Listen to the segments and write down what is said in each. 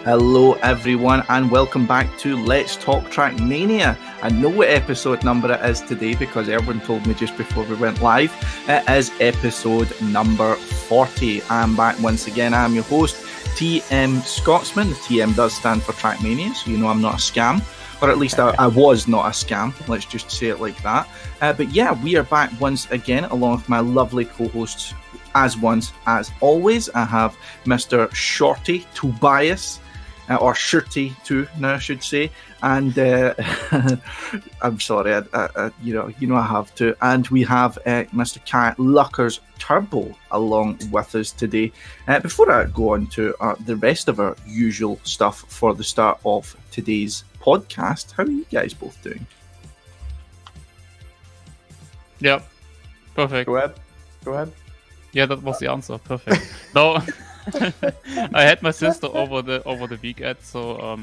Hello everyone and welcome back to Let's Talk Trackmania. I know what episode number it is today because everyone told me just before we went live. It is episode number 40. I'm back once again. I'm your host, TMScotsman. The TM does stand for Trackmania, so you know I'm not a scam. Or at least I was not a scam. Let's just say it like that. But yeah, we are back once again along with my lovely co-hosts. As always, I have Mr. Shorty Tobias. Or Shirty too, now I should say, and I'm sorry, you know I have to, and we have Mr. LuckersTurbo along with us today. Before I go on to the rest of our usual stuff for the start of today's podcast, how are you guys both doing? Yeah, perfect. Go ahead. Yeah, that was the answer. Perfect. No. I had my sister over the weekend, so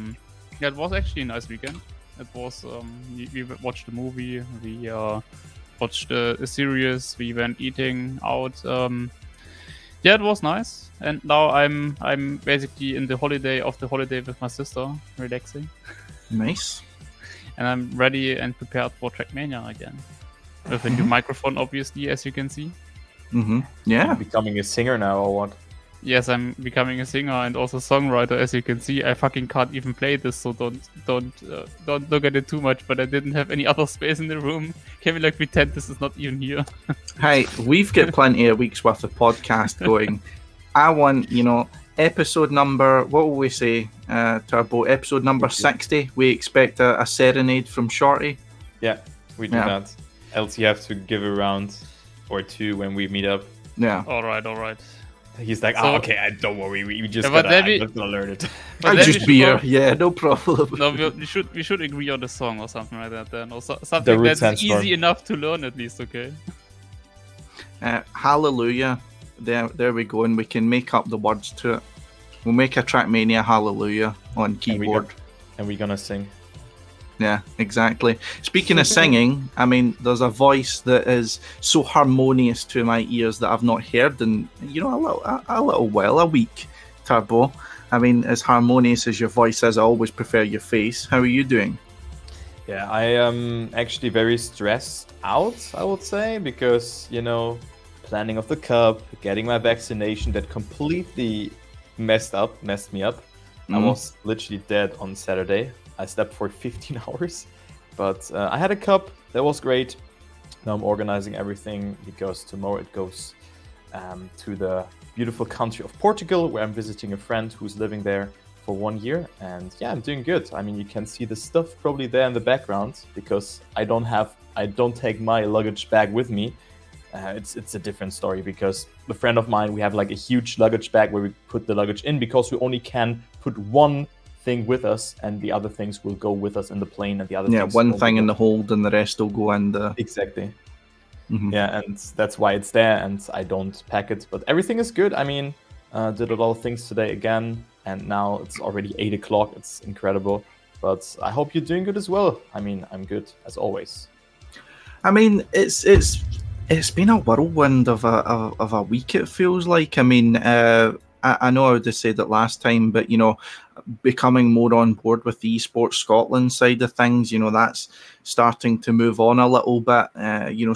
yeah, it was actually a nice weekend. It was we watched a movie, we watched a series, we went eating out. Yeah, it was nice. And now I'm basically in the holiday with my sister, relaxing. Nice. And I'm ready and prepared for Trackmania again, with a new microphone, obviously, as you can see. Yeah. You're becoming a singer now, or what? Yes, I'm becoming a singer and also songwriter, as you can see. I fucking can't even play this, so don't look at it too much. But I didn't have any other space in the room. Can we like pretend this is not even here? Hey, we've got plenty of weeks worth of podcast going. I want, episode number, what will we say, Turbo? Episode number 60. We expect a serenade from Shorty. Yeah, we do that. Else you have to give a round or two when we meet up. Yeah. All right. He's like, okay, don't worry, we just yeah, gotta learn it. Just beer, yeah, no problem. No, we should agree on the song or something like that then, or something that's easy enough to learn at least, okay? Hallelujah, there we go, and we can make up the words to it. We'll make a Trackmania Hallelujah on keyboard. And we're gonna sing. Yeah, exactly. Speaking of singing, I mean, there's a voice that is so harmonious to my ears that I've not heard in, a week, Turbo. I mean, as harmonious as your voice is, I always prefer your face. How are you doing? Yeah, I am actually very stressed out, I would say, because, planning of the Cup, getting my vaccination that completely messed me up. I was literally dead on Saturday. I slept for 15 hours, but I had a cup. That was great. Now I'm organizing everything because tomorrow it goes to the beautiful country of Portugal, where I'm visiting a friend who's living there for 1 year. And yeah, I'm doing good. I mean, you can see the stuff probably there in the background because I don't take my luggage bag with me. It's a different story because a friend of mine, we have like a huge luggage bag where we put the luggage in because we only can put one thing with us, and the other things will go with us in the plane, and the other things one thing in the hold and the rest will go in the exactly. Yeah, and that's why it's there, and I don't pack it, but everything is good. I mean, did a lot of things today again, and now it's already 8 o'clock. It's incredible, but I hope you're doing good as well. I mean, I'm good as always. I mean, it's been a whirlwind of a week, it feels like. I mean, I know I would have said it last time, but, becoming more on board with the Esports Scotland side of things, that's starting to move on a little bit,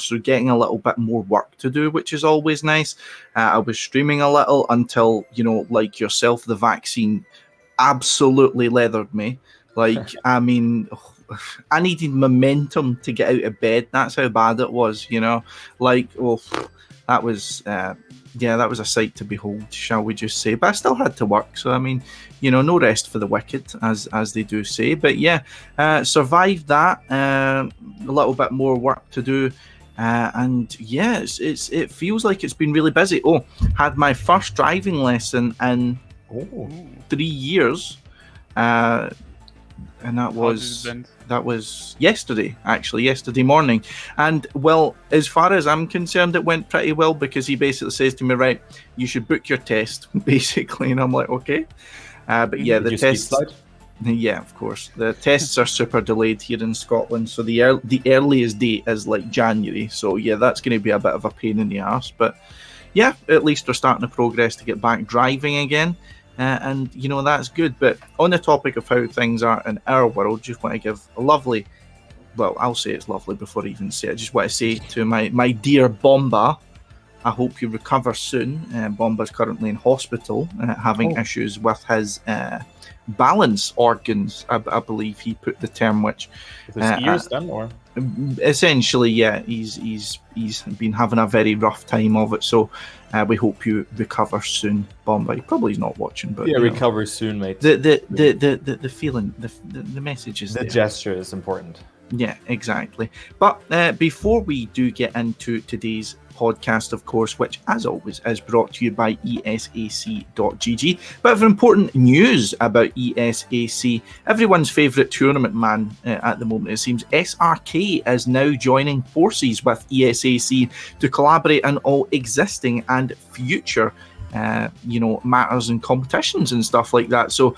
so getting a little bit more work to do, which is always nice. I was streaming a little until, like yourself, the vaccine absolutely leathered me. Like, I mean, I needed momentum to get out of bed. That's how bad it was, like, that was... that was a sight to behold, shall we just say. But I still had to work, so I mean, no rest for the wicked, as they do say. But yeah, survived that. A little bit more work to do, and yeah, it feels like it's been really busy. Had my first driving lesson in 3 years, and that was yesterday morning. And well, as far as I'm concerned, it went pretty well because he basically says to me, right, you should book your test, basically, and I'm like, okay. But yeah, the tests, yeah, of course, the tests are super delayed here in Scotland, so the earliest date is like January. So yeah, that's going to be a bit of a pain in the arse, but yeah, at least we're starting to progress to get back driving again. and you know that's good. But on the topic of how things are in our world, just want to give a lovely, well, I'll say it's lovely before I even say it. I just want to say to my dear Bomba, I hope you recover soon. Bomba's currently in hospital, having issues with his balance organs. I believe he put the term, which with his ears then, or essentially, yeah, he's been having a very rough time of it. So we hope you recover soon, Bomba. He probably is not watching, but yeah, recover soon, mate. The feeling, the message is the there. gesture is important. Yeah, exactly. But before we do get into today's podcast, of course, which as always is brought to you by ESAC.gg. Bit of important news about ESAC. Everyone's favourite tournament man at the moment, it seems. SRK is now joining forces with ESAC to collaborate on all existing and future matters and competitions and stuff like that. So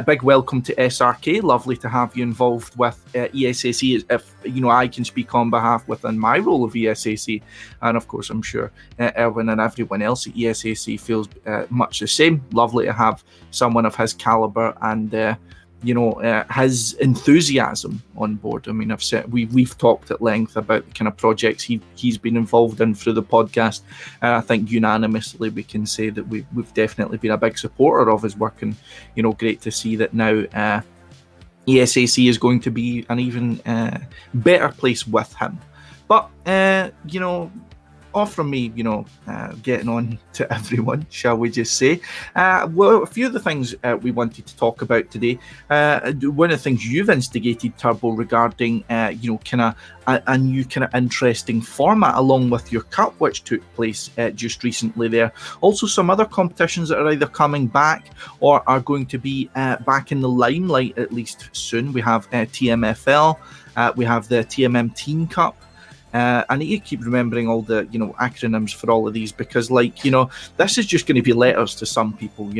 big welcome to SRK. Lovely to have you involved with ESAC. If I can speak on behalf within my role of ESAC, and of course I'm sure Erwin and everyone else at ESAC feels much the same. Lovely to have someone of his caliber and his enthusiasm on board. I mean, we've talked at length about the kind of projects he's been involved in through the podcast. I think unanimously we can say that we've definitely been a big supporter of his work, and great to see that now ESAC is going to be an even better place with him. But off from me, getting on to everyone, shall we just say. Well, a few of the things we wanted to talk about today. One of the things you've instigated, Turbo, regarding, kind of a new kind of interesting format along with your cup, which took place just recently there. Also, some other competitions that are either coming back or are going to be back in the limelight at least soon. We have TMFL, we have the TMM Teen Cup. I need to keep remembering all the acronyms for all of these, because this is just going to be letters to some people.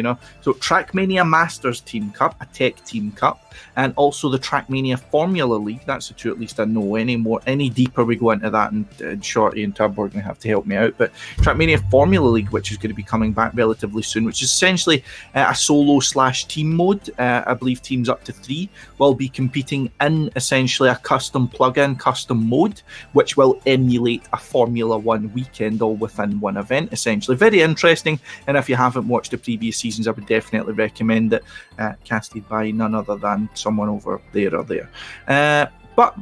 So Trackmania Masters Team Cup, a Tech Team Cup, and also the Trackmania Formula League. That's the two at least I know. Any deeper we go into that, and Shorty and Turbo are going to have to help me out. But Trackmania Formula League, which is going to be coming back relatively soon, which is essentially a solo/team mode. I believe teams up to 3 will be competing in essentially a custom plug-in, custom mode, which will emulate a Formula 1 weekend all within one event, essentially. Very interesting, and if you haven't watched the previous seasons, I would definitely recommend it, casted by none other than someone over there or there. But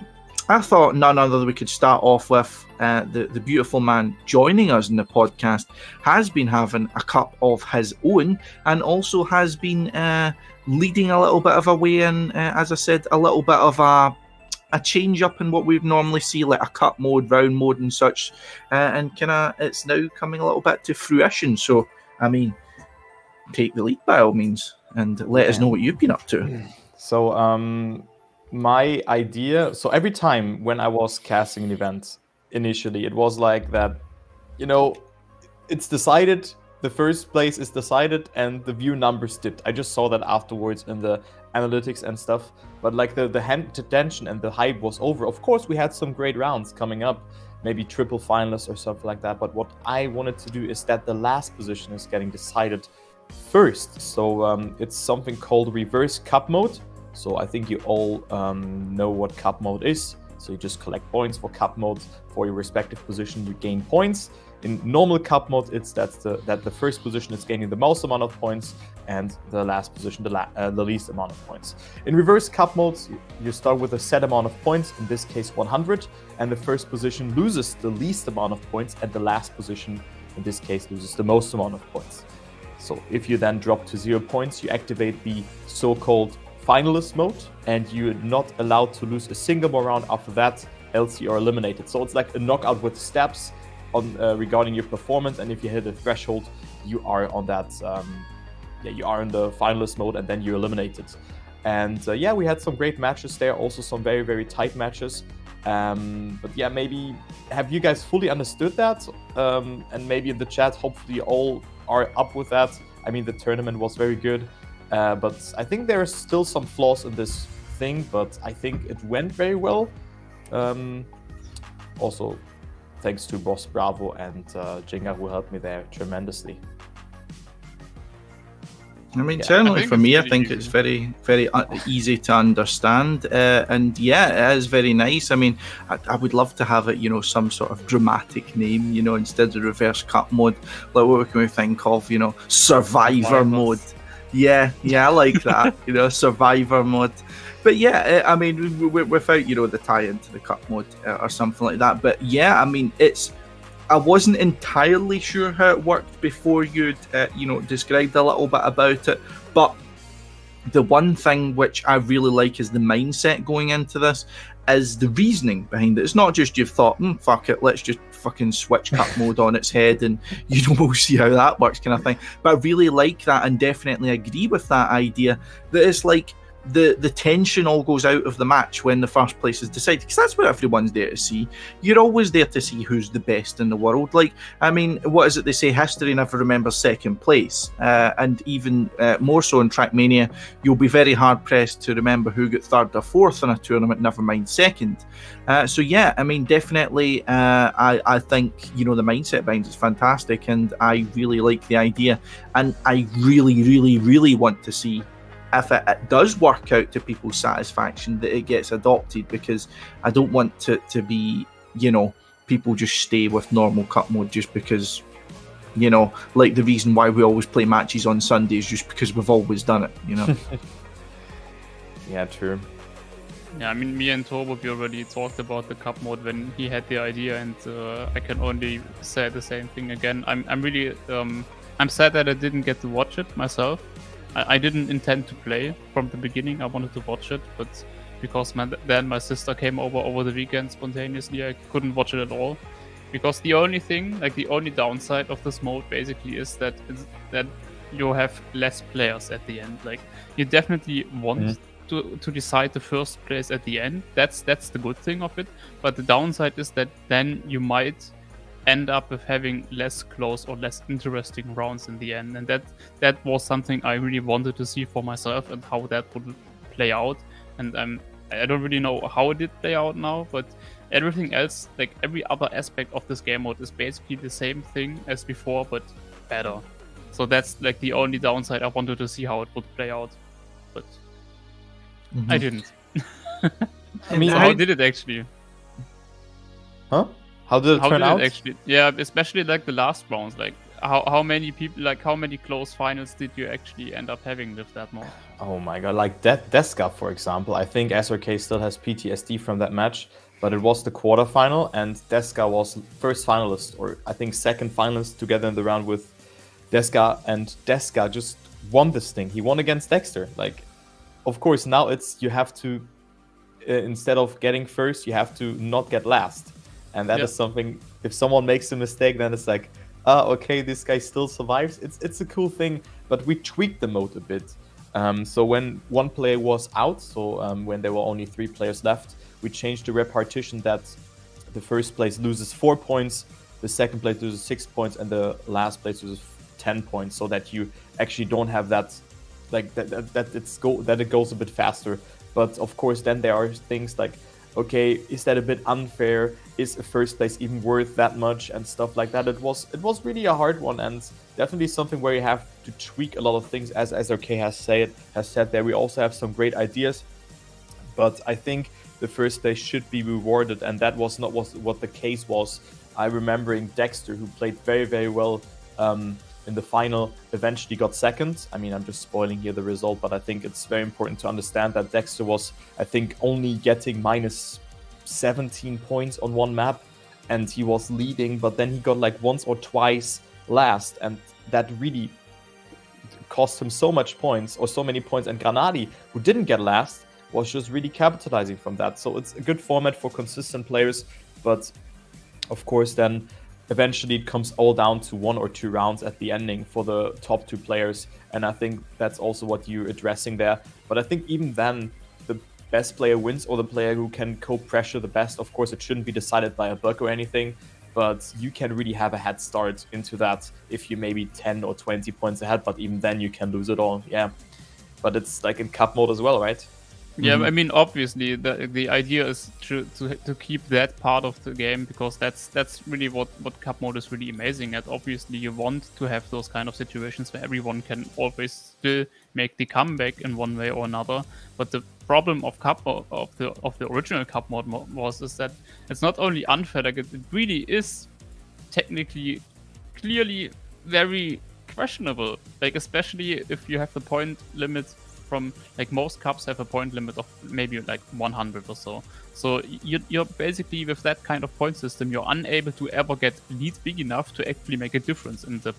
I thought none other than we could start off with the beautiful man joining us in the podcast has been having a cup of his own, and also has been leading a little bit of a way in, as I said, a little bit of a change up in what we'd normally see, like a cup mode, round mode and such, and it's now coming a little bit to fruition. So I mean, take the lead by all means and let us know what you've been up to. So my idea, so every time when I was casting an event initially, it was like that, it's decided, the first place is decided and the view numbers dipped. I just saw that afterwards in the analytics and stuff, but like the tension and the hype was over. Of course, we had some great rounds coming up, maybe triple finalists or something like that, but what I wanted to do is that the last position is getting decided first. So it's something called reverse cup mode. So I think you all know what cup mode is. So you just collect points for cup modes for your respective position, you gain points. In normal cup mode, it's that the first position is gaining the most amount of points, and the last position the least amount of points. In reverse cup modes, you start with a set amount of points, in this case 100, and the first position loses the least amount of points, and the last position, in this case, loses the most amount of points. So if you then drop to 0 points, you activate the so-called finalist mode, and you're not allowed to lose a single more round after that, else you are eliminated. So it's like a knockout with steps on regarding your performance, and if you hit a threshold, you are on that you are in the finalist mode, and then you're eliminated. And we had some great matches there, also some very, very tight matches. But yeah, maybe have you guys fully understood that? And maybe in the chat, hopefully you all are up with that. I mean, the tournament was very good, but I think there are still some flaws in this thing, but I think it went very well. Also, thanks to Boss Bravo and Jenga, who helped me there tremendously. I mean, Yeah. certainly I think for it's me, I pretty think easy. it's very, very easy to understand, and yeah, it is very nice. I mean, I would love to have it, some sort of dramatic name, instead of reverse cut mode. Like, what can we think of? Survivor Survivors. mode. Yeah, I like that. Survivor mode. But yeah, I mean, without the tie into the cut mode or something like that. But yeah, I mean, I wasn't entirely sure how it worked before you'd, described a little bit about it. But the one thing which I really like is the mindset going into this, is the reasoning behind it. It's not just you've thought, fuck it, let's just fucking switch cut mode on its head and, we'll see how that works kind of thing. But I really like that and definitely agree with that idea that it's like, the tension all goes out of the match when the first place is decided, because that's what everyone's there to see. You're always there to see who's the best in the world. Like, I mean, what is it they say? History never remembers second place, and even more so in Trackmania, you'll be very hard pressed to remember who got third or fourth in a tournament, never mind second. So yeah, I mean, definitely, I think the mindset behind it's fantastic, and I really like the idea, and I really, really, really want to see if it does work out to people's satisfaction, that it gets adopted, because I don't want to be, people just stay with normal cut mode just because, like the reason why we always play matches on Sundays, just because we've always done it, Yeah, true. Yeah, I mean, me and Turbo, we already talked about the cup mode when he had the idea, and I can only say the same thing again. I'm really, I'm sad that I didn't get to watch it myself. I didn't intend to play from the beginning. I wanted to watch it, but because then my sister came over the weekend spontaneously, I couldn't watch it at all. Because the only thing, like the only downside of this mode basically is that you have less players at the end. Like, you definitely want to decide the first place at the end. That's the good thing of it. But the downside is that then you might end up with having less close or less interesting rounds in the end, and that was something I really wanted to see for myself and how that would play out. And I don't really know how it did play out now, but everything else, like every other aspect of this game mode, is basically the same thing as before but better. So that's like the only downside. I wanted to see how it would play out, but I didn't. I mean, So how did it actually? Huh? How did it turn out? Actually? Yeah, especially like the last rounds. Like, how many people, like how many close finals did you actually end up having with that mode? Oh my god, like Deska, for example. I think SRK still has PTSD from that match, but it was the quarterfinal, and Deska was first finalist, or I think second finalist, together in the round with Deska, and Deska just won this thing. He won against Dexter. Like, of course, now it's, you have to, instead of getting first, you have to not get last. And that is something, if someone makes a mistake, then it's like, okay, this guy still survives. It's a cool thing, but we tweaked the mode a bit. So when one player was out, so when there were only 3 players left, we changed the repartition that the first place loses 4 points, the second place loses 6 points, and the last place loses 10 points, so that you actually don't have that, like that it goes a bit faster. But of course, then there are things like, okay, is that a bit unfair? Is a first place even worth that much, and stuff like that? It was really a hard one, and definitely something where you have to tweak a lot of things, as SRK has said there. We also have some great ideas, but I think the first place should be rewarded, and that was not what the case was. I remembering Dexter, who played very, very well in the final, eventually got second. I mean, I'm just spoiling here the result, but I think it's very important to understand that Dexter was, I think, only getting minus 17 points on one map, and he was leading, but then he got like once or twice last, and that really cost him so much points, or so many points. And Granadi, who didn't get last, was just really capitalizing from that. So it's a good format for consistent players, but of course then eventually it comes all down to 1 or 2 rounds at the ending for the top 2 players, and I think that's also what you're addressing there. But I think even then, the best player wins, or the player who can co-pressure the best. Of course, it shouldn't be decided by a bug or anything, but you can really have a head start into that if you maybe 10 or 20 points ahead, but even then you can lose it all. Yeah, but it's like in cup mode as well, right? Yeah, I mean, obviously, the idea is to keep that part of the game, because that's really what Cupmode is really amazing at. Obviously, you want to have those kind of situations where everyone can always still make the comeback in one way or another. But the problem of the original Cupmode was is that it's not only unfair, like it really is technically, clearly very questionable. Like, especially if you have the point limit from, like, most cups have a point limit of maybe like 100 or so. So you're basically, with that kind of point system, you're unable to ever get leads big enough to actually make a difference in the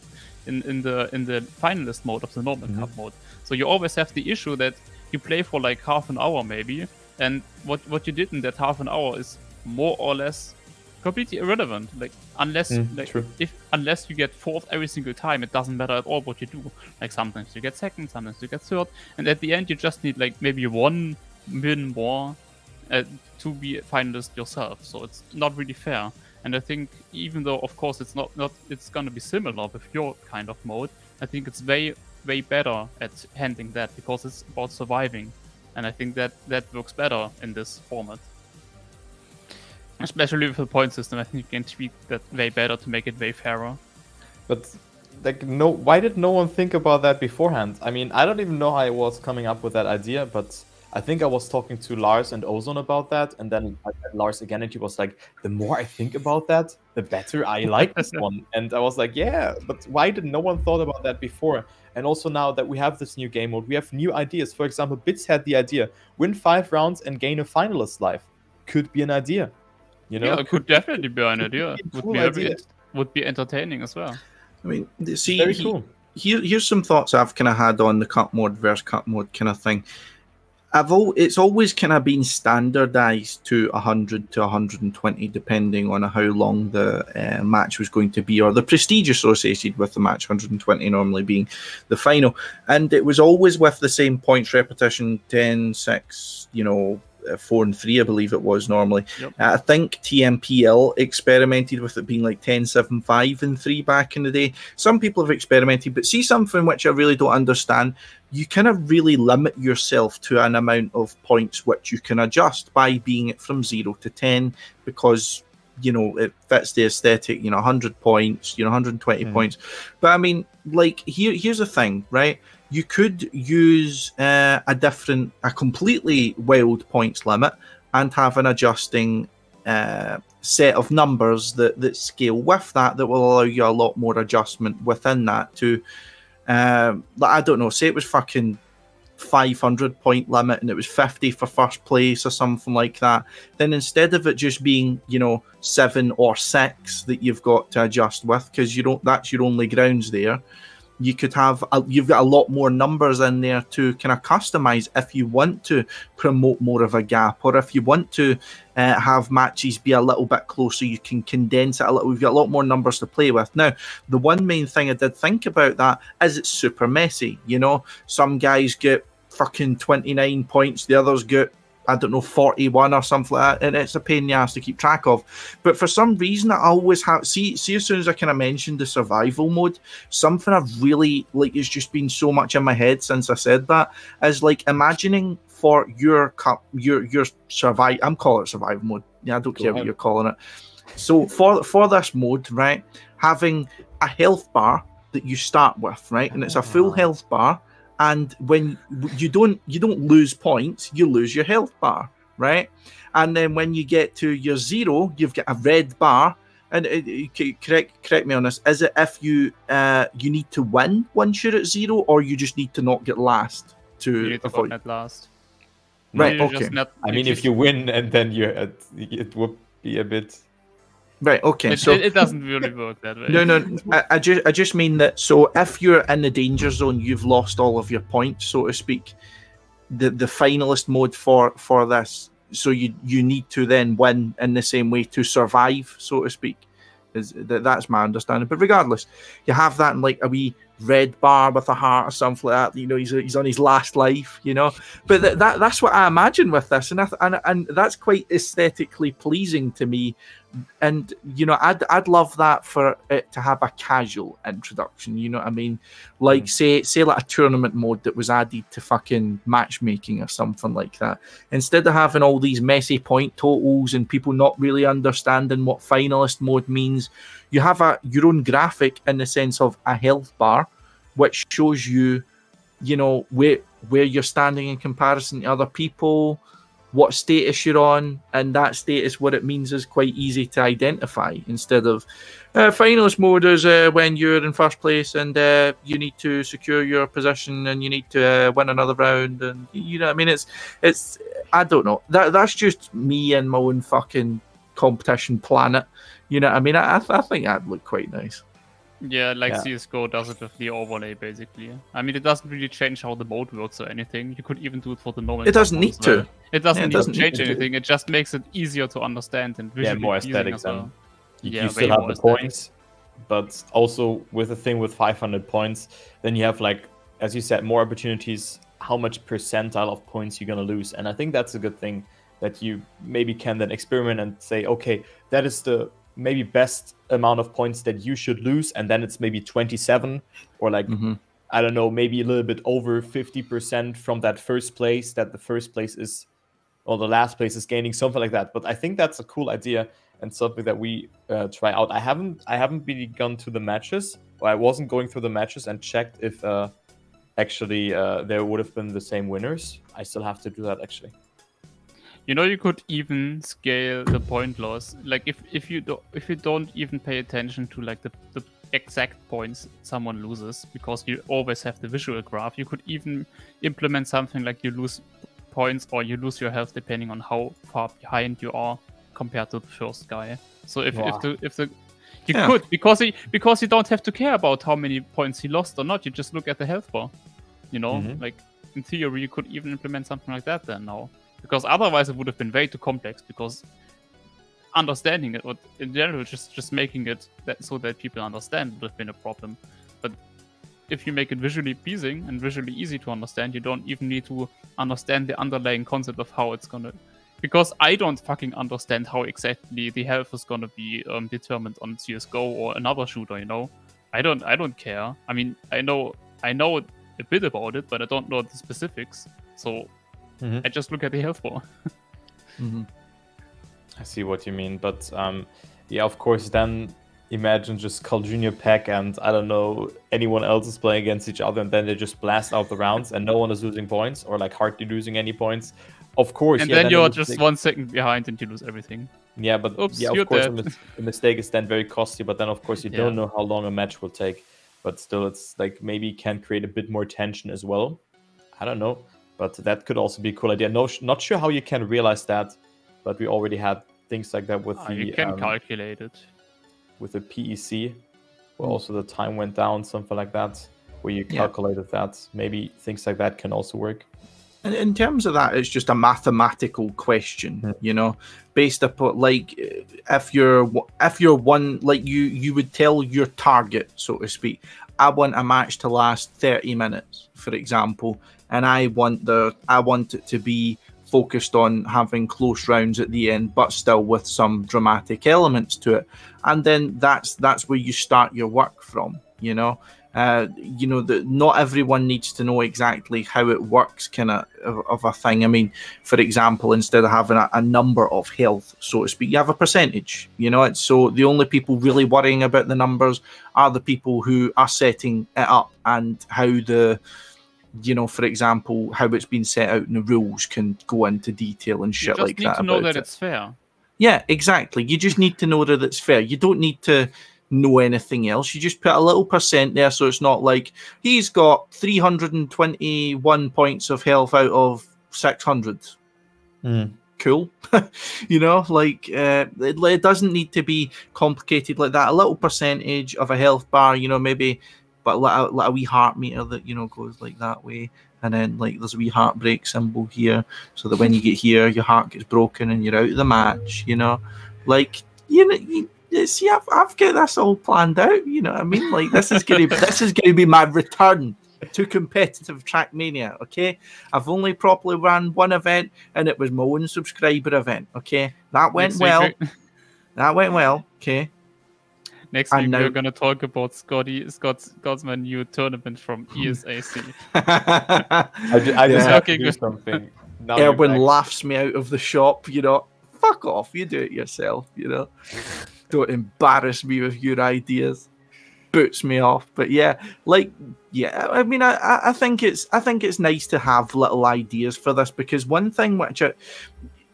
finalist mode of the normal cup mode. So you always have the issue that you play for like half an hour maybe, and what you did in that half an hour is more or less completely irrelevant. Like, unless unless you get fourth every single time, it doesn't matter at all what you do. Like, sometimes you get second, sometimes you get third, and at the end you just need like maybe one win more to be a finalist yourself. So it's not really fair. And I think, even though of course it's not it's gonna be similar with your kind of mode, I think it's way better at handling that, because it's about surviving, and I think that works better in this format. Especially with the point system, I think you can tweak that way better to make it way fairer. But like, why did no one think about that beforehand? I mean, I don't even know how I was coming up with that idea, but I think I was talking to Lars and Ozone about that, and then I met Lars again, and he was like, the more I think about that, the better I like this one. And I was like, yeah, but why did no one thought about that before? And also, now that we have this new game mode, we have new ideas. For example, Bits had the idea, win 5 rounds and gain a finalist life. Could be an idea. You know? Yeah, it could definitely be an idea. Would be entertaining as well. I mean, see, very cool. Here's some thoughts I've kind of had on the cup mode versus cup mode kind of thing. It's always kind of been standardized to 100 to 120, depending on how long the match was going to be, or the prestige associated with the match, 120 normally being the final. And it was always with the same points repetition, 10, 6, 4 and 3, I believe it was normally. Yep. I think TMPL experimented with it being like 10, 7, 5 and 3 back in the day. Some people have experimented, but see, something which I really don't understand, you kind of really limit yourself to an amount of points which you can adjust by being it from 0 to 10, because it fits the aesthetic, 100 points, 120 points. But I mean, like, here's the thing, right? You could use a completely wild points limit and have an adjusting set of numbers that scale with that will allow you a lot more adjustment within that to, I don't know, say it was fucking 500 point limit and it was 50 for first place or something like that. Then instead of it just being, 7 or 6 that you've got to adjust with, because that's your only grounds there, you could have you've got a lot more numbers in there to kind of customize if you want to promote more of a gap, or if you want to have matches be a little bit closer, you can condense it a little. We've got a lot more numbers to play with. Now, the one main thing I did think about that is it's super messy. Some guys get fucking 29 points, the others get, I don't know, 41 or something like that, and it's a pain in the ass to keep track of. But for some reason, I always have see as soon as I kind of mentioned the survival mode, something I've really it's just been so much in my head since I said that, is like imagining for your survive. I'm calling it survival mode. Yeah, I don't care what you're calling it. So for this mode, right, having a health bar that you start with, right, and it's a full health bar. And when you don't lose points, you lose your health bar, right? And then when you get to your 0, you've got a red bar. And correct me on this: is it if you need to win once you're at 0, or you just need to not get last to avoid at last? Right. Okay. I mean, if you win and then it would be a bit. Right. Okay. So it doesn't really work that way. No. I just mean that. So if you're in the danger zone, you've lost all of your points, so to speak. The finalist mode for this, so you need to then win in the same way to survive, so to speak. That's my understanding. But regardless, you have that in like a wee red bar with a heart or something like that. He's on his last life. But that's what I imagine with this, and that's quite aesthetically pleasing to me. And you know, I'd love that for it to have a casual introduction. You know what I mean? Like say like a tournament mode that was added to fucking matchmaking or something like that. Instead of having all these messy point totals and people not really understanding what finalist mode means, you have your own graphic in the sense of a health bar, which shows you, you know, where you're standing in comparison to other people, what status you're on, and that status, what it means is quite easy to identify, instead of finalist mode is when you're in first place and you need to secure your position and you need to win another round, and you know what I mean, it's I don't know, that's just me and my own fucking competition planet, you know what I mean. I think that'd look quite nice. Yeah, like CSGO does it with the overlay, basically. I mean, it doesn't really change how the mode works or anything. You could even do it for the normal. It doesn't need to. It doesn't need to change anything. It just makes it easier to understand and visually more aesthetic as well. You still have the points, but also with the thing with 500 points, then you have, like, as you said, more opportunities, how much percentile of points you're going to lose. And I think that's a good thing, that you maybe can then experiment and say, okay, that is the maybe best amount of points that you should lose, and then it's maybe 27, or like I don't know, maybe a little bit over 50% from that first place, that the first place is, or the last place is gaining, something like that. But I think that's a cool idea and something that we try out. I haven't really gone to the matches, or I wasn't going through the matches and checked if actually there would have been the same winners. I still have to do that, actually. You know, you could even scale the point loss. Like if you don't even pay attention to like the exact points someone loses, because you always have the visual graph, you could even implement something like you lose points or you lose your health depending on how far behind you are compared to the first guy. So if you could, because you don't have to care about how many points he lost or not, you just look at the health bar. You know, like in theory you could even implement something like that then now. Because otherwise it would have been way too complex, because understanding it, or in general just making it so that people understand, would have been a problem. But if you make it visually pleasing and visually easy to understand, you don't even need to understand the underlying concept of how it's gonna... Because I don't fucking understand how exactly the health is gonna be determined on CSGO or another shooter, you know? I don't care. I mean, I know a bit about it, but I don't know the specifics. So... I just look at the health bar. I see what you mean, but yeah, of course, then imagine just Carl Jr. Pack and, I don't know, anyone else is playing against each other, and then they just blast out the rounds and no one is losing points, or like hardly losing any points. Of course. And then you're just 1 second behind and you lose everything. Yeah, but oops, yeah, of course, the mistake is then very costly, but then of course you don't know how long a match will take. But still, it's like maybe can create a bit more tension as well. I don't know. But that could also be a cool idea. No, not sure how you can realize that, but we already had things like that with the... You can calculate it. With the PEC, where also the time went down, something like that, where you calculated that. Maybe things like that can also work. And in terms of that, it's just a mathematical question, you know, based upon, like, if you're one, like you would tell your target, so to speak, I want a match to last 30 minutes, for example, and I want it to be focused on having close rounds at the end, but still with some dramatic elements to it. And then that's where you start your work from, you know. Not everyone needs to know exactly how it works, kind of a thing. I mean, for example, instead of having a number of health, so to speak, you have a percentage, you know. It's so the only people really worrying about the numbers are the people who are setting it up, and how the, you know, for example, how it's been set out in the rules can go into detail and shit like that. You just need to know that it's fair. Yeah, exactly. You just need to know that it's fair. You don't need to know anything else. You just put a little percent there, so it's not like he's got 321 points of health out of 600. Cool. You know, like it doesn't need to be complicated like that. A little percentage of a health bar, you know, maybe, but let a wee heart meter that, you know, goes like that way, and then like there's a wee heartbreak symbol here, so that when you get here, your heart gets broken and you're out of the match. You know, like, you know. See, I've got this all planned out. You know what I mean? Like, this is gonna be my return to competitive Trackmania. Okay, I've only properly ran one event, and it was my own subscriber event. Okay, that went well. That went well. Okay. Next week we're going to talk about Scotsman new tournament from ESAC. I just have to do something. Now Erwin laughs me out of the shop, you know. Fuck off, you do it yourself, you know. Don't embarrass me with your ideas. Boots me off. But yeah, like, yeah, I mean, I think it's nice to have little ideas for this, because one thing which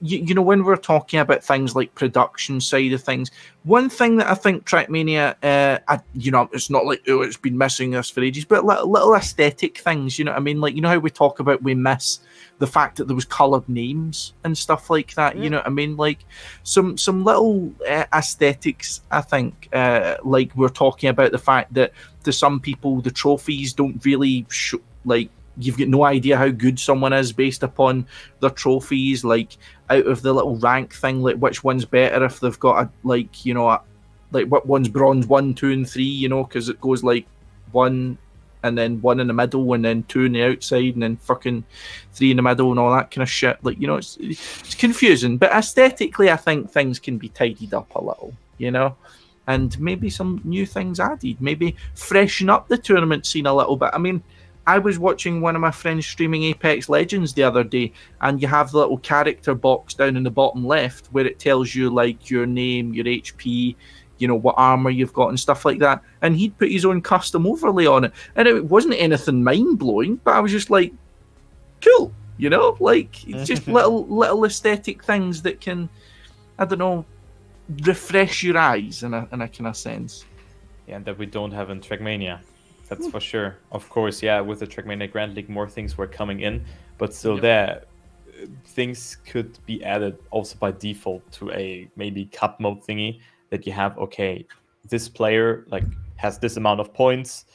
you know, when we're talking about things like production side of things, one thing that I think Trackmania, you know, it's not like, oh, it's been missing this for ages, but little aesthetic things, you know what I mean? Like, you know how we talk about we miss the fact that there was coloured names and stuff like that, you know what I mean? Like, some little aesthetics, I think, like we're talking about the fact that to some people, the trophies don't really, like, you've got no idea how good someone is based upon their trophies, like out of the little rank thing, like which one's better if they've got a, like, you know, like what one's bronze 1, 2, and 3, you know, because it goes like 1 and then 1 in the middle and then 2 on the outside and then fucking 3 in the middle and all that kind of shit. Like, you know, it's confusing, but aesthetically I think things can be tidied up a little, you know, and maybe some new things added, maybe freshen up the tournament scene a little bit. I mean, I was watching one of my friends streaming Apex Legends the other day, and you have the little character box down in the bottom left where it tells you, like, your name, your HP, you know, what armor you've got and stuff like that. And he'd put his own custom overlay on it. And it wasn't anything mind-blowing, but I was just like, cool, you know? Like, it's just little aesthetic things that can, I don't know, refresh your eyes in a kind of sense. Yeah, and that we don't have in Trackmania. That's for sure. Of course, yeah, with the Trackmania Grandleague, more things were coming in, but still there, things could be added also by default to a maybe Cupmode thingy that you have, okay, this player like has this amount of points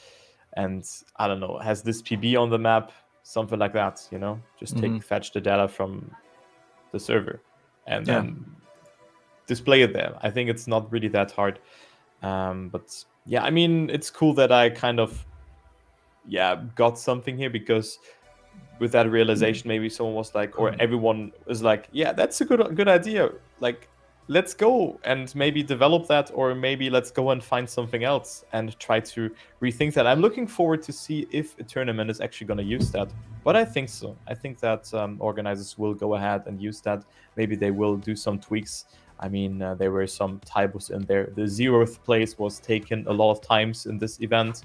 and, I don't know, has this PB on the map, something like that, you know? Just fetch the data from the server and then display it there. I think it's not really that hard. But yeah, I mean, it's cool that I kind of, got something here, because with that realization, maybe someone was like, or everyone was like, yeah, that's a good idea. Like, let's go and maybe develop that, or maybe let's go and find something else and try to rethink that. I'm looking forward to see if a tournament is actually going to use that. But I think so. I think that organizers will go ahead and use that. Maybe they will do some tweaks. I mean, there were some typos in there. The 0th place was taken a lot of times in this event,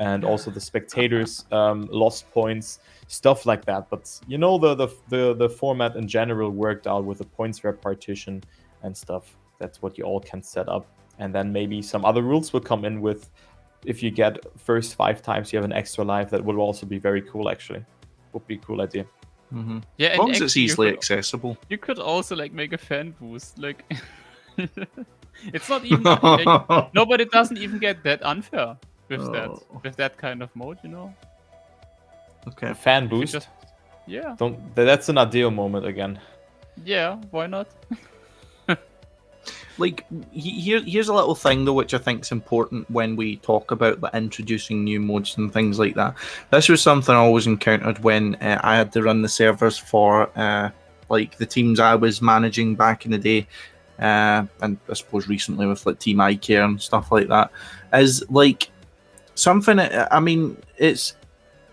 and also the spectators lost points, stuff like that. But you know, the format in general worked out with the points repartition and stuff. That's what you all can set up, and then maybe some other rules will come in with, if you get first 5 times, you have an extra life. That would also be very cool. Actually, would be a cool idea. Yeah, as long as it's easily accessible. You could also like make a fan boost. Like, it's not even like, nobody doesn't even get that unfair with that kind of mode, you know. Okay, fan boost. That's an ideal moment again. Yeah, why not? Like, here's a little thing though, which I think is important when we talk about like introducing new modes and things like that. This was something I always encountered when I had to run the servers for like the teams I was managing back in the day, and I suppose recently with like Team iCare and stuff like that. Is like something. I mean, it's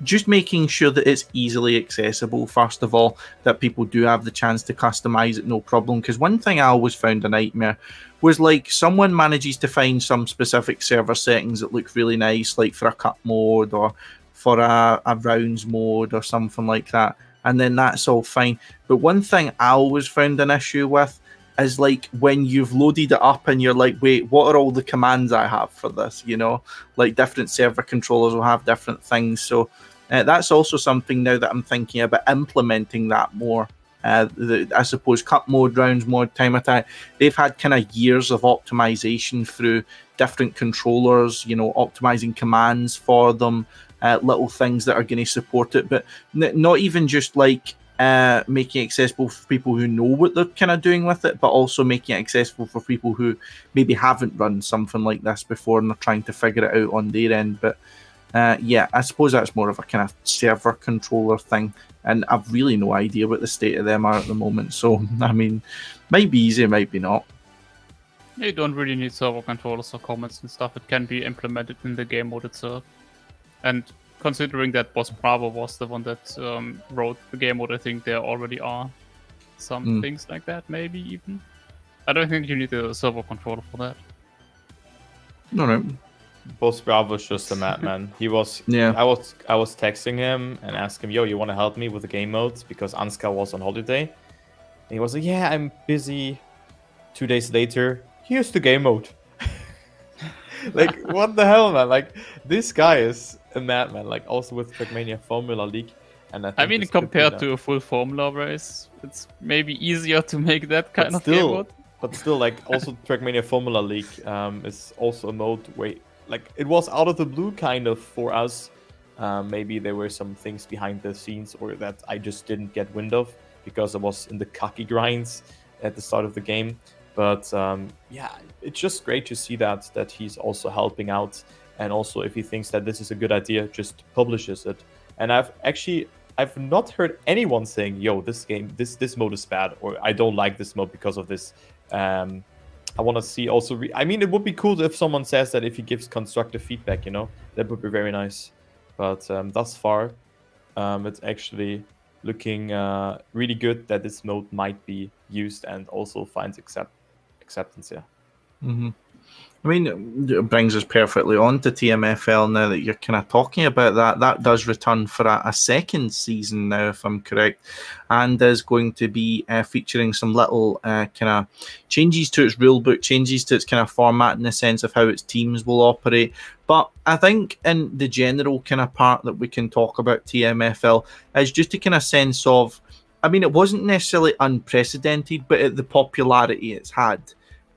just making sure that it's easily accessible, first of all, that people do have the chance to customize it, no problem. Because one thing I always found a nightmare was like someone manages to find some specific server settings that look really nice, like for a cup mode or for a rounds mode or something like that, and then that's all fine. But one thing I always found an issue with is like when you've loaded it up and you're like, wait, what are all the commands I have for this? You know, like different server controllers will have different things. So that's also something now that I'm thinking about implementing that more. I suppose cup mode, rounds mode, time attack, they've had kind of years of optimization through different controllers, you know, optimizing commands for them, little things that are going to support it, but not even just like making it accessible for people who know what they're kind of doing with it, but also making it accessible for people who maybe haven't run something like this before and they're trying to figure it out on their end. But yeah, I suppose that's more of a kind of server controller thing, and I've really no idea what the state of them are at the moment. So, I mean, might be easy, might be not. You don't really need server controllers or comments and stuff. It can be implemented in the game mode itself. And considering that Boss Bravo was the one that wrote the game mode, I think there already are some things like that, maybe even. I don't think you need a server controller for that. All right. Boss Bravo was just a madman. He was. Yeah. I was texting him and asking him, "Yo, you want to help me with the game modes?" Because Ansgar was on holiday. And he was like, "Yeah, I'm busy." 2 days later, here's the game mode. Like, what the hell, man? Like, this guy is a madman. Like, also with Trackmania Formula League. And I mean, compared to a full Formula race, it's maybe easier to make that kind of game mode. But still, like, also Trackmania Formula League is also a mode where, like, it was out of the blue kind of for us. Maybe there were some things behind the scenes or that I just didn't get wind of because I was in the cocky grinds at the start of the game. But yeah, it's just great to see that he's also helping out, and also if he thinks that this is a good idea, just publishes it. And I've not heard anyone saying, "Yo, this mode is bad," or "I don't like this mode because of this." I want to see also. I mean, it would be cool if someone says that if he gives constructive feedback, you know, that would be very nice. But thus far, it's actually looking really good that this mode might be used and also finds acceptance. Yeah. Mm-hmm. I mean, it brings us perfectly on to TMFL now that you're kind of talking about that. That does return for a second season now, if I'm correct, and is going to be featuring some little kind of changes to its rulebook, changes to its kind of format in the sense of how its teams will operate. But I think in the general kind of part that we can talk about TMFL is just a kind of sense of, I mean, it wasn't necessarily unprecedented, but the popularity it's had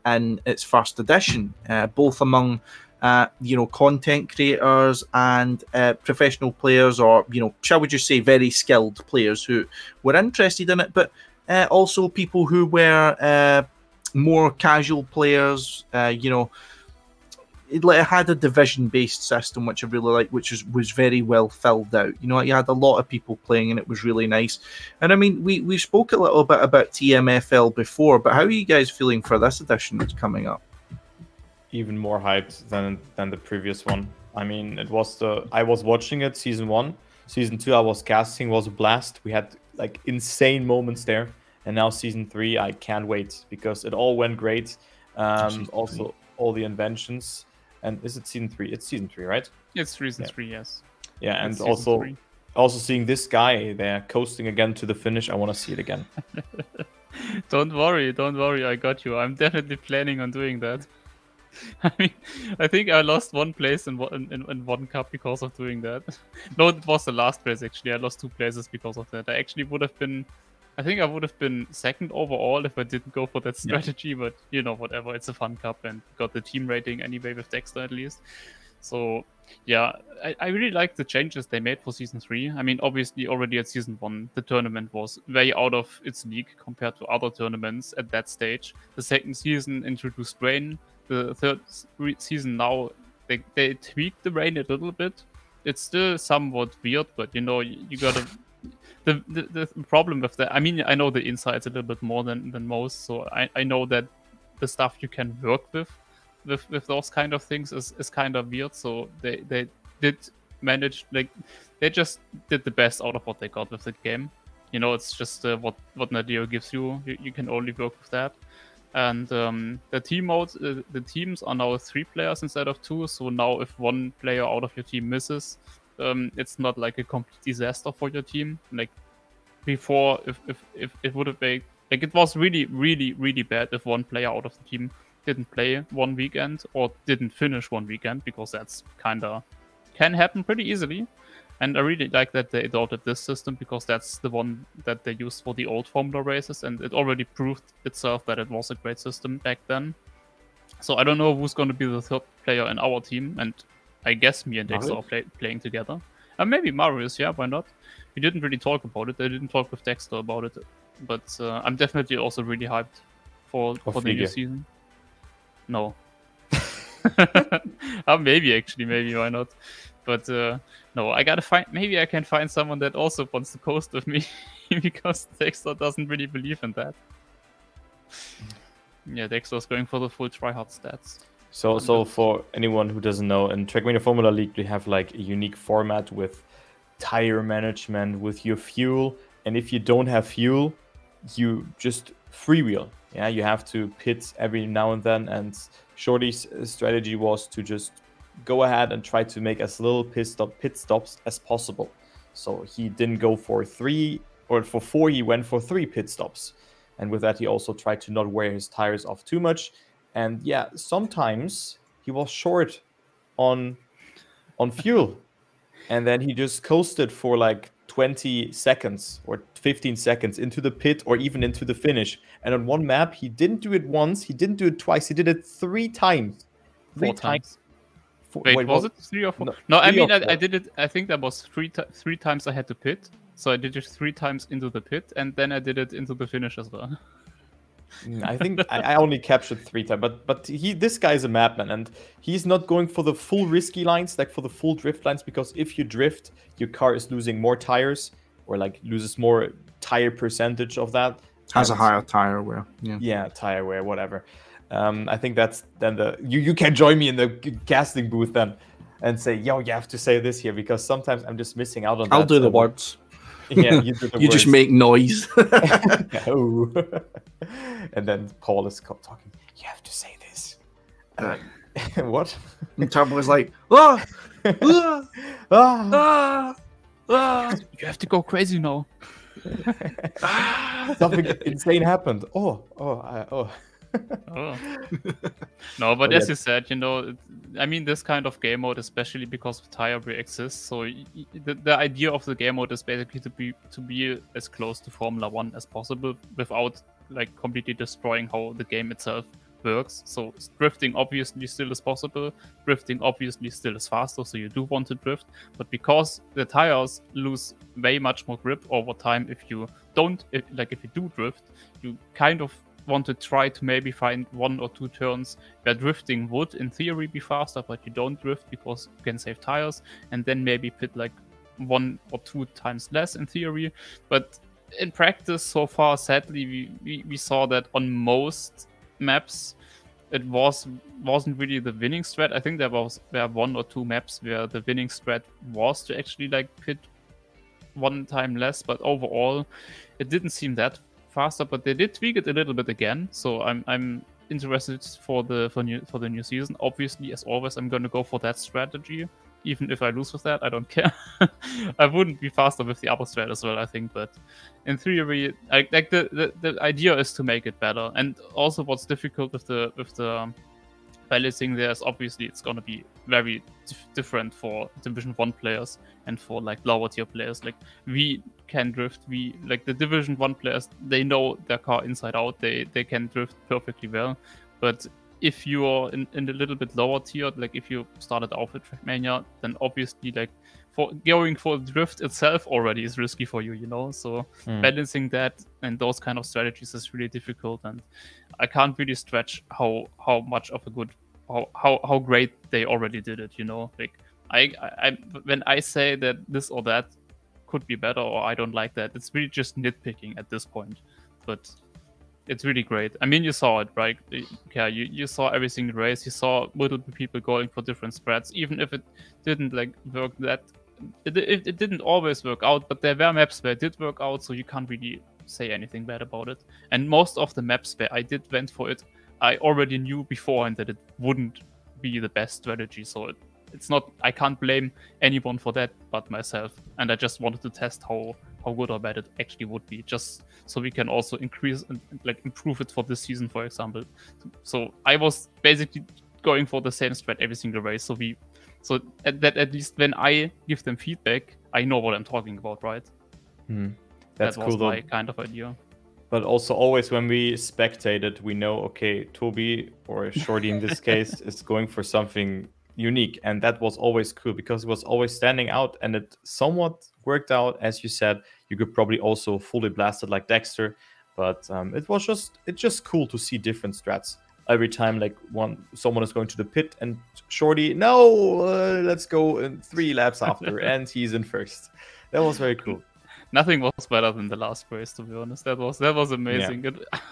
in its first edition, both among content creators and professional players, or shall we just say very skilled players who were interested in it, but also people who were more casual players. It had a division-based system, which I really liked, which was very well filled out. You had a lot of people playing, and it was really nice. And I mean, we spoke a little bit about TMFL before, but how are you guys feeling for this edition that's coming up? Even more hyped than the previous one. I mean, I was watching it season 1, season 2. I was casting, was a blast. We had like insane moments there, and now season 3. I can't wait because it all went great. Also, all the inventions. And is it season 3? It's season 3, right? It's season 3, yes. Yeah, and also seeing this guy there coasting again to the finish, I want to see it again. Don't worry, I got you. I'm definitely planning on doing that. I mean, I think I lost one place in one cup because of doing that. No, it was the last place actually. I lost 2 places because of that. I think I would have been second overall if I didn't go for that strategy, but whatever, it's a fun cup and got the team rating anyway with Dexter at least. So yeah, I really like the changes they made for season 3. I mean, obviously already at season 1, the tournament was way out of its league compared to other tournaments at that stage. The second season introduced rain. The third season now, they tweaked the rain a little bit. It's still somewhat weird, but you gotta... The problem with that, I mean, I know the insights a little bit more than most, so I know that the stuff you can work with those kind of things is kind of weird. So they did manage, like, they just did the best out of what they got with the game. It's just what Nadio gives you. You can only work with that. And the team mode, the teams are now 3 players instead of 2. So now if one player out of your team misses, it's not like a complete disaster for your team. Like before, if it would have been like, it was really, really, really bad if one player out of the team didn't play one weekend or didn't finish one weekend, because that's can happen pretty easily. And I really like that they adopted this system, because that's the one that they used for the old Formula races, and it already proved itself that it was a great system back then. So I don't know who's going to be the 3rd player in our team, and I guess me and Dexter are playing together. And maybe Marius, yeah, why not? We didn't really talk about it. I didn't talk with Dexter about it. But I'm definitely also really hyped for the new season. No. Maybe, why not? But no, I gotta find... Maybe I can find someone that also wants to coast with me, because Dexter doesn't really believe in that. Yeah, Dexter's going for the full tryhard stats. So for anyone who doesn't know, in Trackmania Formula League, we have like a unique format with tire management, with your fuel, and if you don't have fuel, you just freewheel. Yeah, you have to pit every now and then, and Shorty's strategy was to just go ahead and try to make as little pit stops as possible. So he didn't go for 3 or for 4, he went for 3 pit stops. And with that, he also tried to not wear his tires off too much. And yeah, sometimes he was short on fuel. And then he just coasted for like 20 seconds or 15 seconds into the pit or even into the finish. And on one map, he didn't do it once, he didn't do it twice, he did it 3 times. 4 times. Wait, was it 3 or 4? No, I mean, I did it, I think that was 3 times I had to pit. So I did it 3 times into the pit, and then I did it into the finish as well. I think I only captured 3 times, but this guy is a madman, and he's not going for the full risky lines, like for the full drift lines, because if you drift, your car is losing more tires, or like loses more tire percentage of that. Has a higher tire wear. Yeah, tire wear, whatever. I think that's then you can join me in the casting booth then, and say, yo, you have to say this here, because sometimes I'm just missing out on that. I'll do the words. Yeah, you do the you words. just make noise. Oh. And then Paul is talking. You have to say this. What? And Turbo was like, ah, ah, Ah. ah, ah. You have to go crazy now. Something insane happened. Oh. Oh. No, but as you said, you know, I mean, this kind of game mode, especially because of tire wear exists. So the idea of the game mode is basically to be as close to Formula 1 as possible without like completely destroying how the game itself works. So drifting obviously still is possible. Drifting obviously still is faster, so you do want to drift. But because the tires lose way much more grip over time, if you do drift, you kind of want to try to maybe find 1 or 2 turns where drifting would in theory be faster, but you don't drift because you can save tires, and then maybe pit like 1 or 2 times less in theory. But in practice so far, sadly, we saw that on most maps it wasn't really the winning strat. I think there were 1 or 2 maps where the winning strat was to actually like pit 1 time less, but overall it didn't seem that faster, but they did tweak it a little bit again. So I'm interested for the new season. Obviously, as always, I'm gonna go for that strategy. Even if I lose with that, I don't care. I wouldn't be faster with the other strat as well, I think. But in theory, like the idea is to make it better. And also, what's difficult with the balancing there is obviously it's gonna be very different for Division 1 players and for like lower tier players. Like we can drift, like the Division 1 players, they know their car inside out, they can drift perfectly well. But if you're in a little bit lower tier, like if you started off with Trackmania, then obviously like for going for drift itself already is risky for you, you know. So balancing that and those kind of strategies is really difficult, and I can't really stretch how much of a good how great they already did it, you know. Like I when I say that this or that could be better or I don't like that, it's really just nitpicking at this point. But it's really great. I mean, you saw it, right? Yeah, you saw every single race. You saw multiple people going for different spreads, even if it didn't like work that. It didn't always work out, but there were maps where it did work out, so you can't really say anything bad about it. And most of the maps where I went for it, I already knew beforehand that it wouldn't be the best strategy. So it's not. I can't blame anyone for that but myself. And I just wanted to test how good or bad it actually would be, just so we can also increase and like improve it for this season, for example. So I was basically going for the same strat every single race. So at least when I give them feedback, I know what I'm talking about, right? That's that was cool, my kind of idea. But also always when we spectated, we know, okay, Toby or Shorty in this case is going for something unique, and that was always cool because it was always standing out, and it somewhat worked out. As you said, you could probably also fully blast it like Dexter, but it's just cool to see different strats every time. Like someone is going to the pit and Shorty, no, let's go in 3 laps after, and he's in first. That was very cool. nothing was better than the last race, to be honest. That was amazing.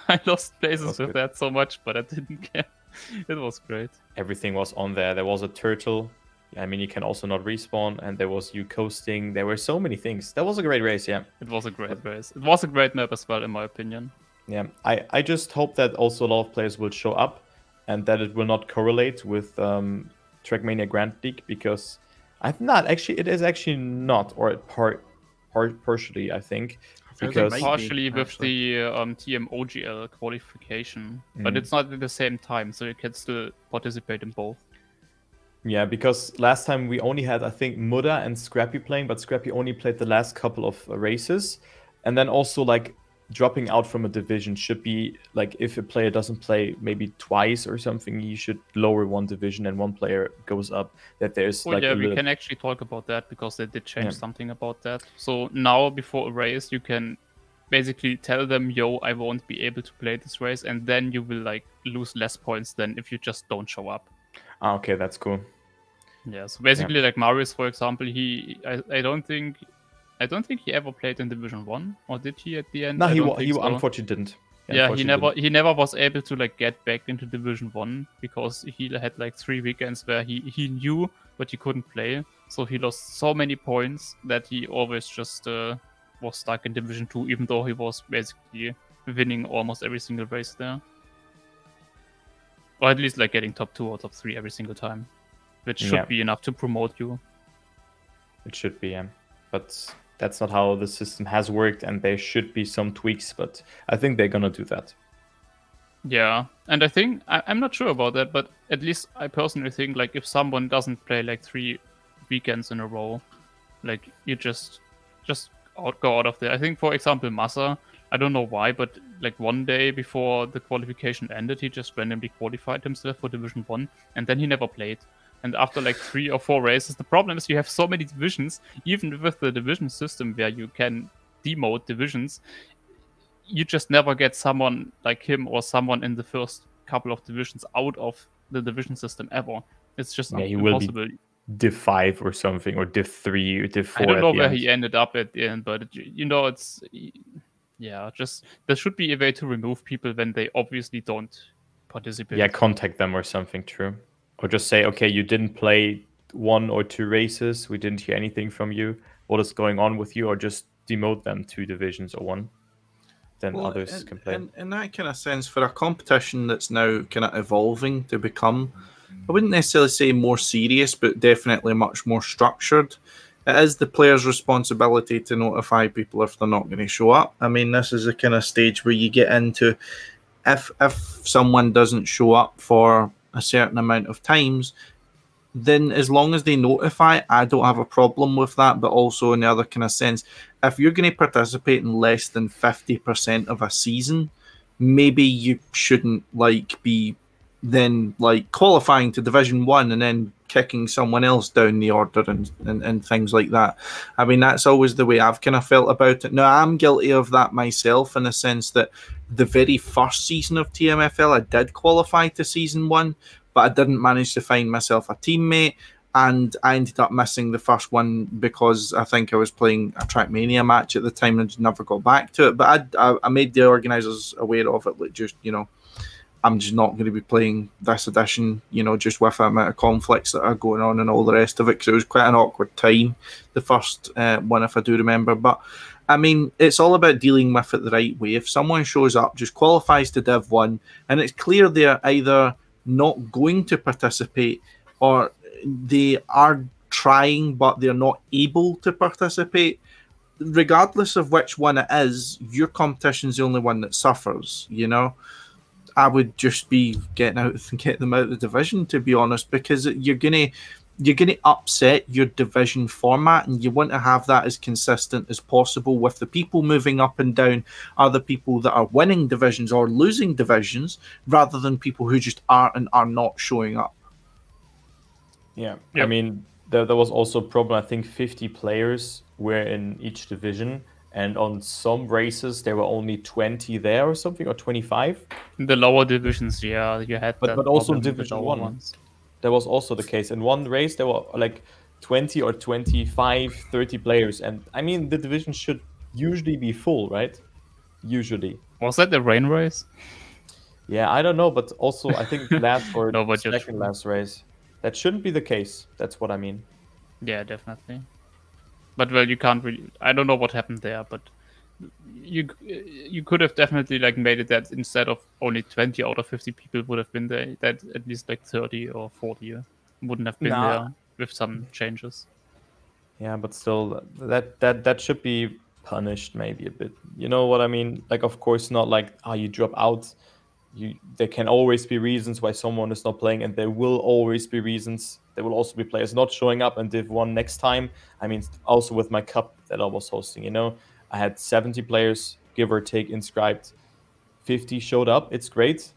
I lost places with that so much, but I didn't care. It was great. Everything was on there. There was a turtle. I mean, you can also not respawn, and there was you coasting. There were so many things. That was a great race, yeah. It was a great race. It was a great map as well, in my opinion. Yeah, I just hope that also a lot of players will show up, and that it will not correlate with Trackmania Grandleague, because it is actually not, or partially, I think. Because partially with the TMOGL qualification, but it's not at the same time, so you can still participate in both. Yeah, because last time we only had, I think, Muda and Scrappy playing, but Scrappy only played the last couple of races. And then also, like, dropping out from a division should be, like, if a player doesn't play maybe twice or something, you should lower one division and one player goes up. That there's, like, yeah, we can actually talk about that, because they did change something about that. So now, before a race, you can basically tell them, yo, I won't be able to play this race, and then you will, like, lose less points than if you just don't show up. Ah, okay, that's cool. Yeah, so basically, like Marius, for example, I don't think he ever played in Division 1, or did he at the end? No, he unfortunately didn't. He never was able to, like, get back into Division 1, because he had, like, 3 weekends where he knew but he couldn't play, so he lost so many points that he always just was stuck in Division 2, even though he was basically winning almost every single race there, or at least, like, getting top 2 or top 3 every single time, which should be enough to promote you. It should be, yeah. But that's not how the system has worked, and there should be some tweaks, but I think they're gonna do that. Yeah, and I think, I'm not sure about that, but at least I personally think, like, if someone doesn't play, like, 3 weekends in a row, like, you just go out of there. I think, for example, Massa, I don't know why, but, like, one day before the qualification ended, he just randomly qualified himself for Division 1, and then he never played. And after, like, 3 or 4 races, the problem is you have so many divisions, even with the division system where you can demote divisions, you just never get someone like him or someone in the first couple of divisions out of the division system ever. It's just impossible. Will be Div 5 or something, or Div 3 or Div 4. I don't know where he ended up at the end, but, you know, it's... Yeah, just... There should be a way to remove people when they obviously don't participate. Yeah, contact them or something, true. Or just say, okay, you didn't play 1 or 2 races, we didn't hear anything from you, what is going on with you, or just demote them 2 divisions or 1. Then others can play. In that kind of sense, for a competition that's now kind of evolving to become, I wouldn't necessarily say more serious, but definitely much more structured, it is the player's responsibility to notify people if they're not going to show up. I mean, this is the kind of stage where you get into, if someone doesn't show up for a certain amount of times, then as long as they notify, I don't have a problem with that. But also in the other kind of sense, if you're going to participate in less than 50% of a season, maybe you shouldn't, like, be then, like, qualifying to Division 1 and then kicking someone else down the order and things like that. I mean, that's always the way I've kind of felt about it. Now, I'm guilty of that myself, in the sense that the very first season of TMFL, I did qualify to Season 1, but I didn't manage to find myself a teammate, and I ended up missing the first one because I think I was playing a Trackmania match at the time and just never got back to it. But I made the organisers aware of it, like, just, you know, I'm just not going to be playing this edition, you know, just with the amount of conflicts that are going on and all the rest of it, because it was quite an awkward time, the first one, if I do remember. But, I mean, it's all about dealing with it the right way. If someone shows up, just qualifies to Div 1, and it's clear they're either not going to participate or they are trying but they're not able to participate, regardless of which one it is, your competition's the only one that suffers, you know? I would just be getting out and get them out of the division, to be honest, because you're gonna upset your division format, and you want to have that as consistent as possible. With the people moving up and down are the people that are winning divisions or losing divisions, rather than people who just are and are not showing up. Yeah, yep. I mean, there was also a problem. I think 50 players were in each division, and on some races there were only 20 there or something, or 25. In the lower divisions, yeah, you had that. But also in Division 1, ones. That was also the case. In one race there were like 20 or 25, 30 players, and I mean, the division should usually be full, right? Usually. Was that the rain race? Yeah, I don't know, but also I think last or No, but second last race. That shouldn't be the case. That's what I mean. Yeah, definitely. But well, you can't really. I don't know what happened there, but you could have definitely like made it that instead of only 20 out of 50 people would have been there, that at least like 30 or 40 wouldn't have been there with some changes. Yeah, but still, that should be punished maybe a bit. You know what I mean? Like, of course, not like you drop out. There can always be reasons why someone is not playing, and there will always be reasons. There will also be players not showing up and Div 1 next time. I mean, also with my cup that I was hosting, you know, I had 70 players, give or take, inscribed. 50 showed up. It's great,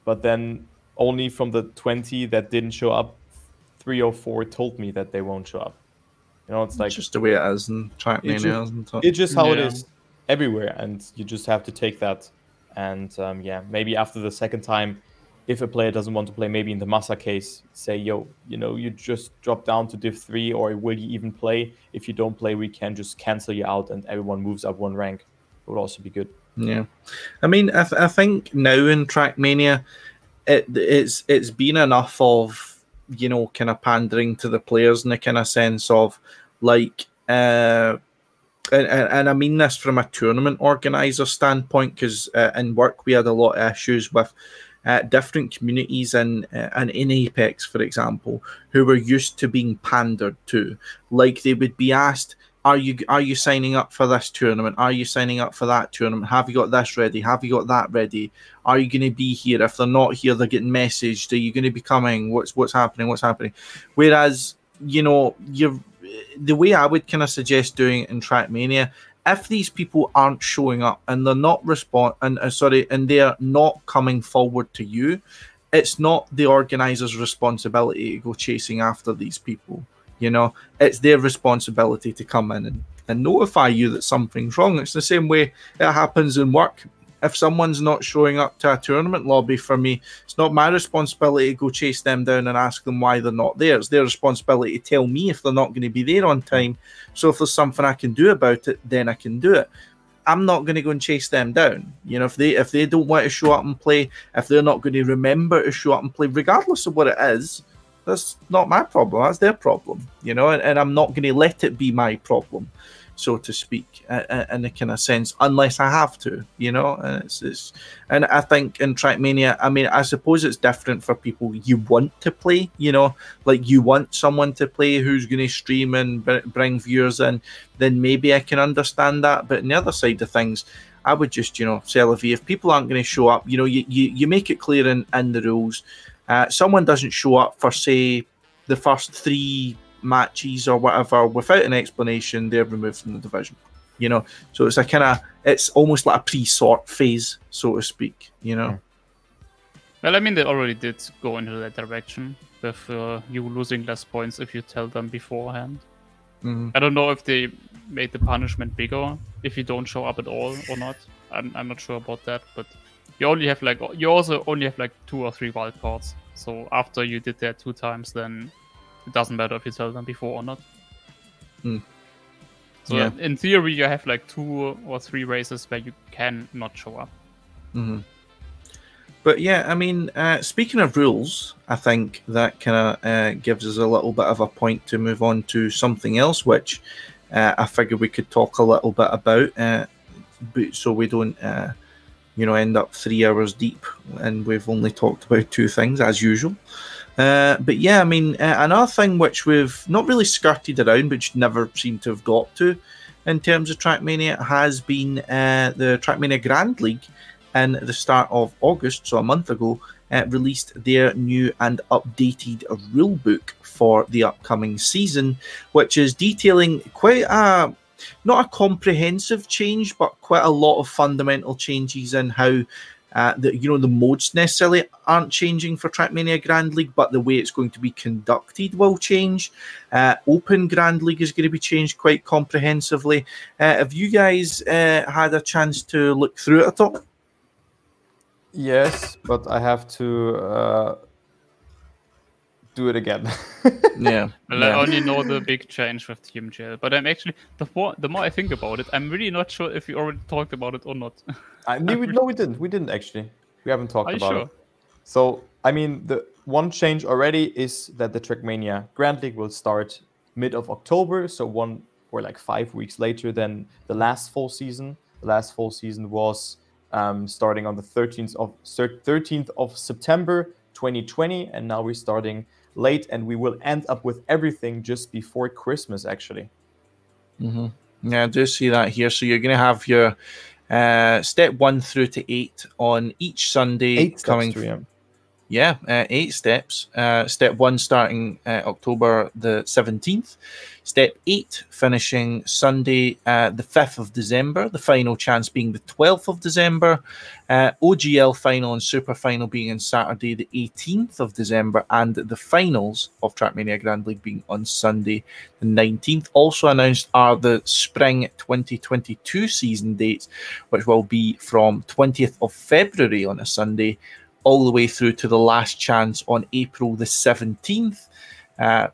but then only from the 20 that didn't show up, 3 or 4 told me that they won't show up. You know, it's like just the way it is in Trackmania, isn't it? It's just how it is everywhere, and you just have to take that. And yeah, maybe after the second time, if a player doesn't want to play, maybe in the Massa case, say, yo, you know, you just drop down to Div 3, or will you even play? If you don't play, we can just cancel you out and everyone moves up 1 rank. It would also be good. Yeah. I mean, I think now in Trackmania, it's been enough of, you know, kind of pandering to the players in the kind of sense of like, and I mean this from a tournament organizer standpoint, because in work we had a lot of issues with different communities in Apex, for example, who were used to being pandered to. Like, they would be asked, are you signing up for this tournament? Are you signing up for that tournament? Have you got this ready? Have you got that ready? Are you going to be here? If they're not here, they're getting messaged. Are you going to be coming? What's happening? What's happening? Whereas, you know, the way I would kind of suggest doing it in Trackmania, if these people aren't showing up and they're not and they're not coming forward to you, it's not the organizer's responsibility to go chasing after these people. You know, it's their responsibility to come in and notify you that something's wrong. It's the same way it happens in work. If someone's not showing up to a tournament lobby for me, it's not my responsibility to go chase them down and ask them why they're not there. It's their responsibility to tell me if they're not going to be there on time. So if there's something I can do about it, then I can do it. I'm not going to go and chase them down. You know, if they don't want to show up and play, if they're not going to remember to show up and play, regardless of what it is, that's not my problem. That's their problem, you know, and I'm not going to let it be my problem, so to speak, in a kind of sense, unless I have to, you know. And I think in Trackmania, I mean, I suppose it's different for people you want to play, you know, like you want someone to play who's going to stream and bring viewers in, then maybe I can understand that. But on the other side of things, I would just, you know, Celavi, if people aren't going to show up, you know, you make it clear in the rules. Someone doesn't show up for, say, the first 3 matches or whatever without an explanation, they're removed from the division, you know. So it's it's almost like a pre-sort phase, so to speak, you know. Well, I mean, they already did go into that direction with you losing less points if you tell them beforehand. I don't know if they made the punishment bigger if you don't show up at all or not. I'm not sure about that, but you also only have like 2 or 3 wild cards. So after you did that 2 times, then it doesn't matter if you tell them before or not. So yeah, in theory, you have like 2 or 3 races where you can not show up. But yeah, I mean, speaking of rules, I think that kind of gives us a little bit of a point to move on to something else, which I figured we could talk a little bit about, so we don't, you know, end up 3 hours deep and we've only talked about 2 things as usual. But yeah, I mean, another thing which we've not really skirted around, but never seem to have got to in terms of Trackmania, has been the Trackmania Grandleague. In the start of August, so a month ago, released their new and updated rulebook for the upcoming season, which is detailing quite not a comprehensive change, but quite a lot of fundamental changes in how the modes necessarily aren't changing for Trackmania Grandleague, but the way it's going to be conducted will change. Open Grandleague is going to be changed quite comprehensively. Have you guys had a chance to look through it at all? Yes, but I have to do it again. Yeah. Well, I only know the big change with TMGL, but I'm actually the more I think about it, I'm really not sure if we already talked about it or not. No, we didn't. We didn't actually. We haven't talked Are you about sure? it. So, I mean, the one change already is that the Trackmania Grandleague will start mid of October, so 5 weeks later than the last full season. The last full season was starting on the 13th of September 2020, and now we're starting late, and we will end up with everything just before Christmas, actually. Mm-hmm. Yeah, I do see that here. So you're going to have your step 1 through to 8 on each Sunday. 8 steps, 3 Yeah, 8 steps. Step 1 starting October the 17th. Step 8 finishing Sunday the 5th of December. The final chance being the 12th of December. OGL final and Super final being on Saturday the 18th of December. And the finals of Trackmania Grandleague being on Sunday the 19th. Also announced are the Spring 2022 season dates, which will be from 20th of February on a Sunday all the way through to the last chance on April the 17th.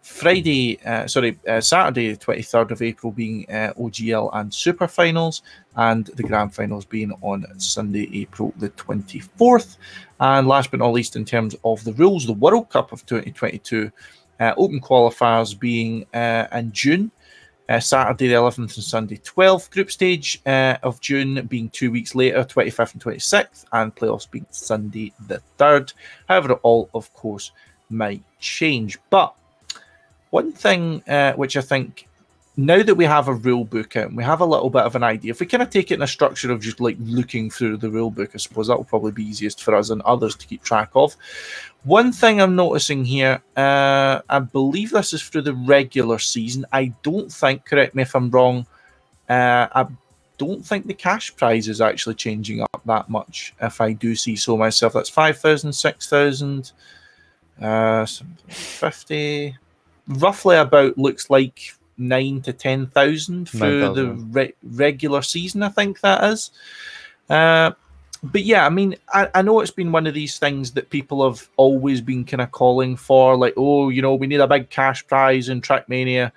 Saturday, the 23rd of April being OGL and Super Finals, and the Grand Finals being on Sunday, April the 24th. And last but not least, in terms of the rules, the World Cup of 2022, Open Qualifiers being in June, Saturday the 11th and Sunday 12th. Group stage of June being 2 weeks later, 25th and 26th, and playoffs being Sunday the 3rd. However, it all, of course, might change. But one thing which I think, now that we have a rule book out and we have a little bit of an idea, if we kind of take it in a structure of just like looking through the rule book, I suppose that will probably be easiest for us and others to keep track of. One thing I'm noticing here, I believe this is through the regular season. I don't think, correct me if I'm wrong, I don't think the cash prize is actually changing up that much, if I do see so myself. That's 5,000, 6,000, 50, roughly about looks like 9 to 10,000 for the regular season, I think that is. But yeah, I mean, I know it's been one of these things that people have always been kind of calling for, like, oh, you know, we need a big cash prize in Trackmania.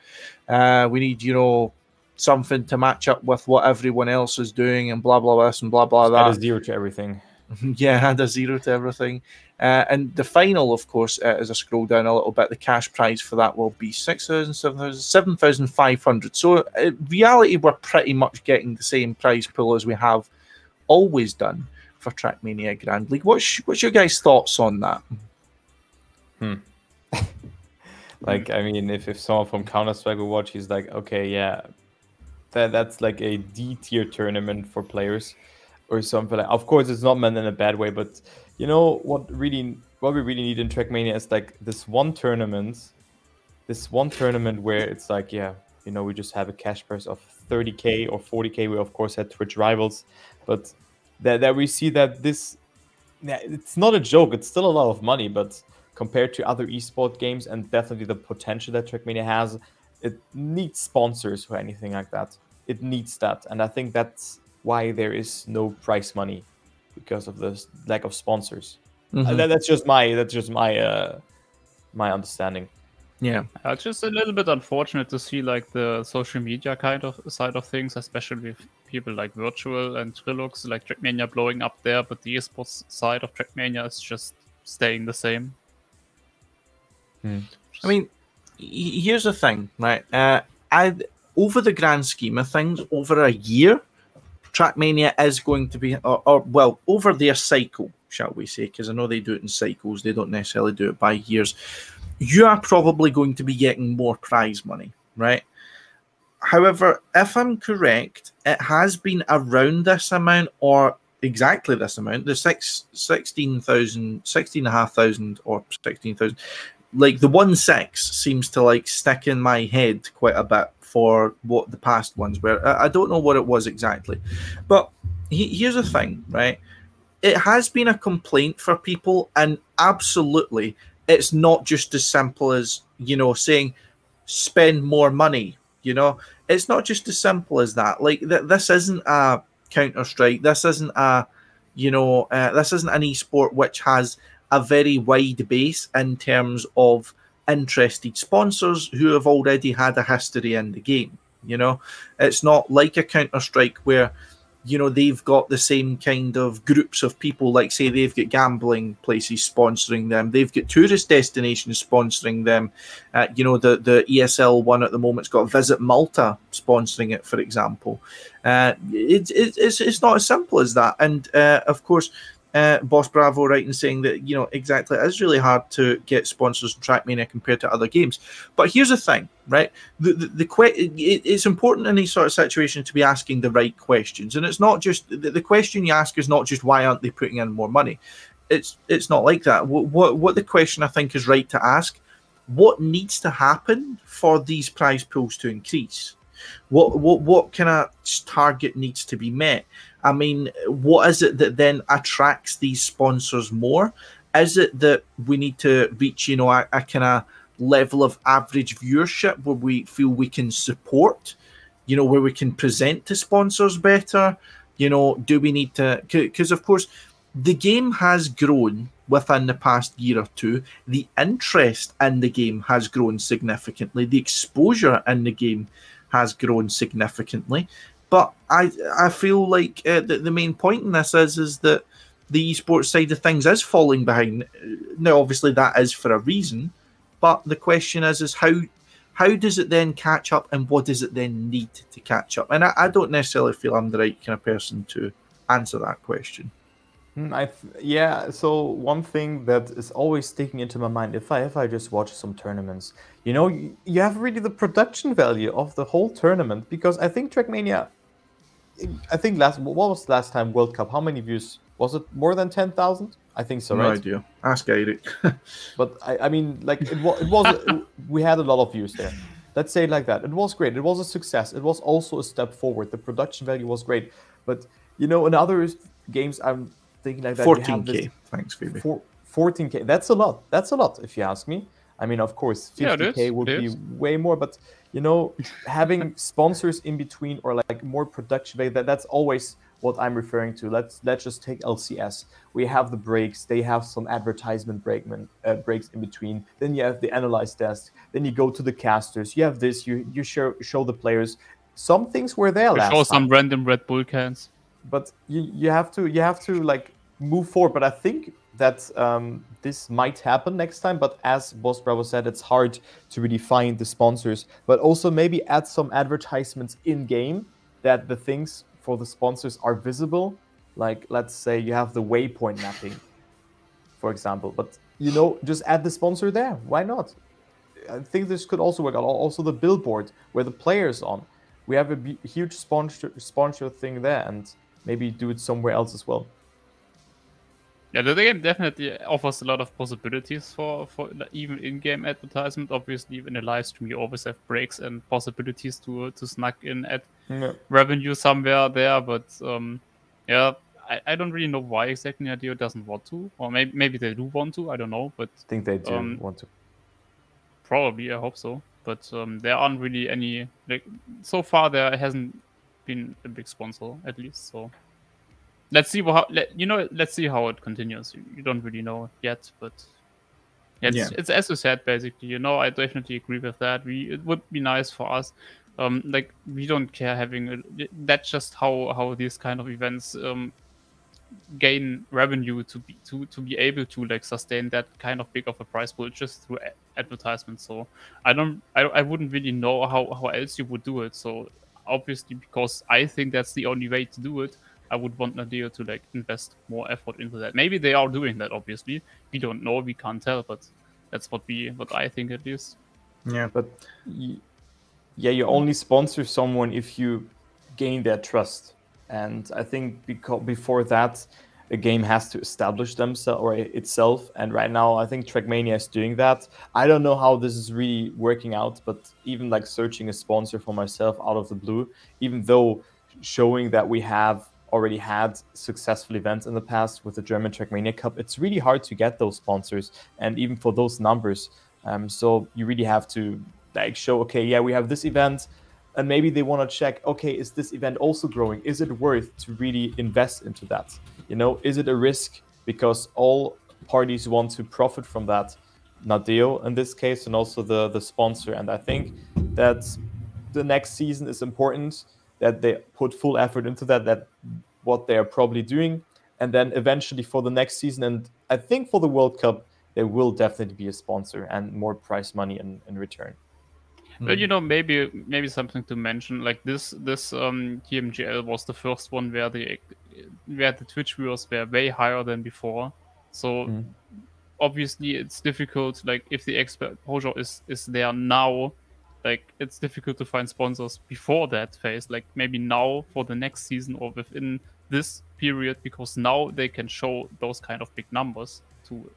We need, you know, something to match up with what everyone else is doing and blah, blah, this and blah, blah, that. Add a 0 to everything. Yeah, add a 0 to everything. And the final, of course, as I scroll down a little bit, the cash prize for that will be 6,000, 7,000, 7,500. So in reality, we're pretty much getting the same prize pool as we have always done for Trackmania Grandleague. What's your guys' thoughts on that? Like, I mean, if someone from Counter-Strike will watch, he's like, okay, yeah, that's like a D-tier tournament for players or something. Like, of course, it's not meant in a bad way, but you know what we really need in Trackmania is like this one tournament where it's like, yeah, you know, we just have a cash prize of 30k or 40k. We of course had Twitch rivals, but that we see that this, it's not a joke. It's still a lot of money, but compared to other esport games and definitely the potential that Trackmania has, it needs sponsors or anything like that. It needs that, and I think that's why there is no prize money, because of the lack of sponsors. That's just my my understanding. Yeah, it's just a little bit unfortunate to see like the social media kind of side of things, especially with people like Virtual and Trilux, like Trackmania blowing up there, but the esports side of Trackmania is just staying the same. I mean, here's the thing, right? Over the grand scheme of things, over a year, Trackmania is going to be, well, over their cycle, shall we say, because I know they do it in cycles, they don't necessarily do it by years. You are probably going to be getting more prize money, right? However, if I'm correct, it has been around this amount or exactly this amount, the 16,000, 16,500 or 16,000. Like the 1.6 seems to like stick in my head quite a bit for what the past ones were. I don't know what it was exactly, but here's the thing, right? It has been a complaint for people, and absolutely, it's not just as simple as, you know, saying spend more money. You know, it's not just as simple as that. Like this isn't a Counter-Strike. This isn't a, you know, this isn't an esport which has a very wide base in terms of interested sponsors who have already had a history in the game. You know, it's not like a Counter-Strike where, you know, they've got the same kind of groups of people, like say they've got gambling places sponsoring them, they've got tourist destinations sponsoring them. You know, the ESL one at the moment's got Visit Malta sponsoring it, for example. It's not as simple as that. And of course, Boss Bravo right in saying that, you know, exactly, it is really hard to get sponsors in Trackmania compared to other games. But here's the thing, right? It's important in these sort of situations to be asking the right questions. And it's not just, the question you ask is not just why aren't they putting in more money? It's not like that. What the question I think is right to ask, what needs to happen for these prize pools to increase? What kind of target needs to be met? I mean, what is it that then attracts these sponsors more? Is it that we need to reach, you know, a kind of level of average viewership where we feel we can support, you know, where we can present to sponsors better? You know, do we need to, because of course the game has grown within the past year or two. The interest in the game has grown significantly. The exposure in the game has grown significantly. But I feel like the main point in this is that the esports side of things is falling behind. Now, obviously, that is for a reason. But the question is how does it then catch up, and what does it then need to catch up? And I don't necessarily feel I'm the right kind of person to answer that question. Yeah, so one thing that is always sticking into my mind, if I just watch some tournaments, you know, you have really the production value of the whole tournament, because I think Trackmania, what was the last time World Cup? How many views? Was it more than 10,000? I think so, right? No idea. Ask Eric. But I mean, like it was we had a lot of views there. Let's say it like that. It was great. It was a success. It was also a step forward. The production value was great. But you know, in other games, I'm thinking like that. 14K. Thanks, Phoebe. 14K. That's a lot. That's a lot, if you ask me. I mean, of course, 50K would be way more, but you know, having sponsors in between or like more production value, that's always what I'm referring to. Let's just take LCS. We have the breaks. They have some advertisement breaks in between. Then you have the analyze desk. Then you go to the casters. You have this. You show the players. Some things were there last time. Show some random Red Bull cans. But you have to like move forward. But I think that this might happen next time. But as Boss Bravo said, it's hard to really find the sponsors. But also maybe add some advertisements in game that the things for the sponsors are visible. Like, let's say you have the waypoint mapping, for example. But, you know, just add the sponsor there. Why not? I think this could also work out. Also the billboard where the player's on. We have a huge sponsor thing there, and maybe do it somewhere else as well. Yeah, the game definitely offers a lot of possibilities for even in-game advertisement. Obviously, in a live stream, you always have breaks and possibilities to snuck in ad revenue somewhere there. But yeah, I don't really know why exactly Nintendo doesn't want to, or maybe they do want to. I don't know, but I think they do want to. Probably, I hope so. But there aren't really any, like, so far there hasn't been a big sponsor, at least. So let's see let's see how it continues. You don't really know yet, but it's as you said, basically. You know, I definitely agree with that. It would be nice for us. Like, we don't care having that's just how these kind of events gain revenue to be able to like sustain that kind of big of a prize pool just through advertisements. So I wouldn't really know how else you would do it. So obviously, because I think that's the only way to do it, I would want Nadia to like invest more effort into that. Maybe they are doing that. Obviously, we don't know, we can't tell, but that's what I think at least. Yeah, but you only sponsor someone if you gain their trust. And I think before that, a game has to establish itself. And right now, I think Trackmania is doing that. I don't know how this is really working out, but even like searching a sponsor for myself out of the blue, even though showing that we have already had successful events in the past with the German Trackmania Cup, it's really hard to get those sponsors and even for those numbers. So you really have to like show, okay, yeah, we have this event. And maybe they want to check, okay, is this event also growing? Is it worth to really invest into that? You know, is it a risk because all parties want to profit from that? Nadeo in this case, and also the sponsor. And I think that the next season is important, that they put full effort into that what they are probably doing. And then eventually for the next season, and I think for the World Cup, there will definitely be a sponsor and more prize money in return. Well, you know, maybe something to mention, like this TMGL was the first one where the Twitch viewers were way higher than before. So obviously it's difficult, like if the exposure is there now, like it's difficult to find sponsors before that phase, like maybe now for the next season or within this period, because now they can show those kind of big numbers to,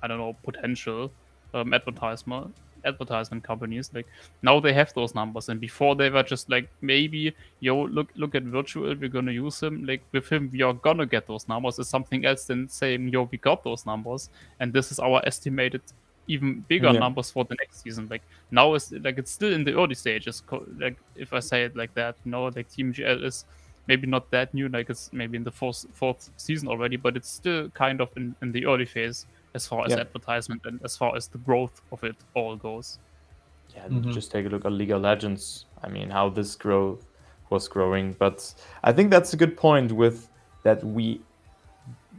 I don't know, potential advertisement companies. Like now they have those numbers, and before they were just like, maybe, yo, look at Virtual, we're gonna use him, like with him we are gonna get those numbers. It's something else than saying, yo, we got those numbers and this is our estimated even bigger numbers for the next season. Like now it's like, it's still in the early stages, like if I say it like that, you know, like TMGL is maybe not that new, like it's maybe in the fourth season already, but it's still kind of in the early phase as far as advertisement and as far as the growth of it all goes. Yeah, just take a look at League of Legends. I mean, how this growth was growing. But I think that's a good point, with that we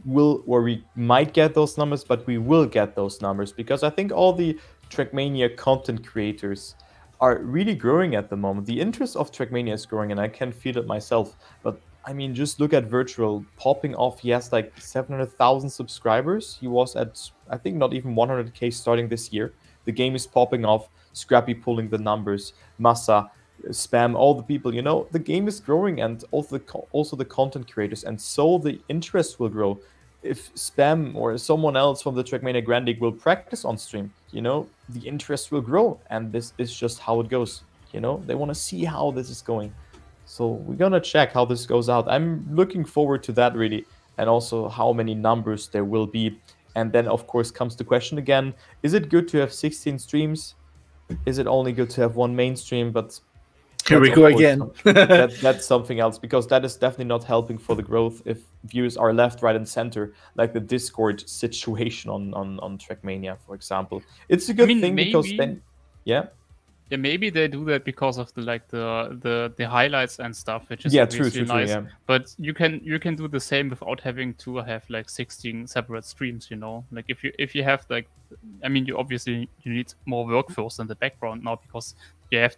will, or we might get those numbers, but we will get those numbers, because I think all the Trackmania content creators are really growing at the moment. The interest of Trackmania is growing, and I can feel it myself. But I mean, just look at Virtual popping off. He has like 700,000 subscribers. He was at, I think, not even 100k starting this year. The game is popping off. Scrappy pulling the numbers. Massa, Spam, all the people. You know, the game is growing, and also the content creators, and so the interest will grow. If Spam or someone else from the Trackmania Grandleague will practice on stream, you know, the interest will grow, and this is just how it goes. You know, they want to see how this is going. So we're gonna check how this goes out. I'm looking forward to that, really, and also how many numbers there will be. And then, of course, comes the question again: is it good to have 16 streams? Is it only good to have one main stream? But here we go again. That's something else, because that is definitely not helping for the growth if views are left, right, and center, like the Discord situation on Trackmania, for example. It's a good thing, because then, yeah, maybe they do that because of the highlights and stuff, which is true, nice. yeah. But you can do the same without having to have like 16 separate streams. You know, like if you have like, I mean, you need more work first in the background now, because you have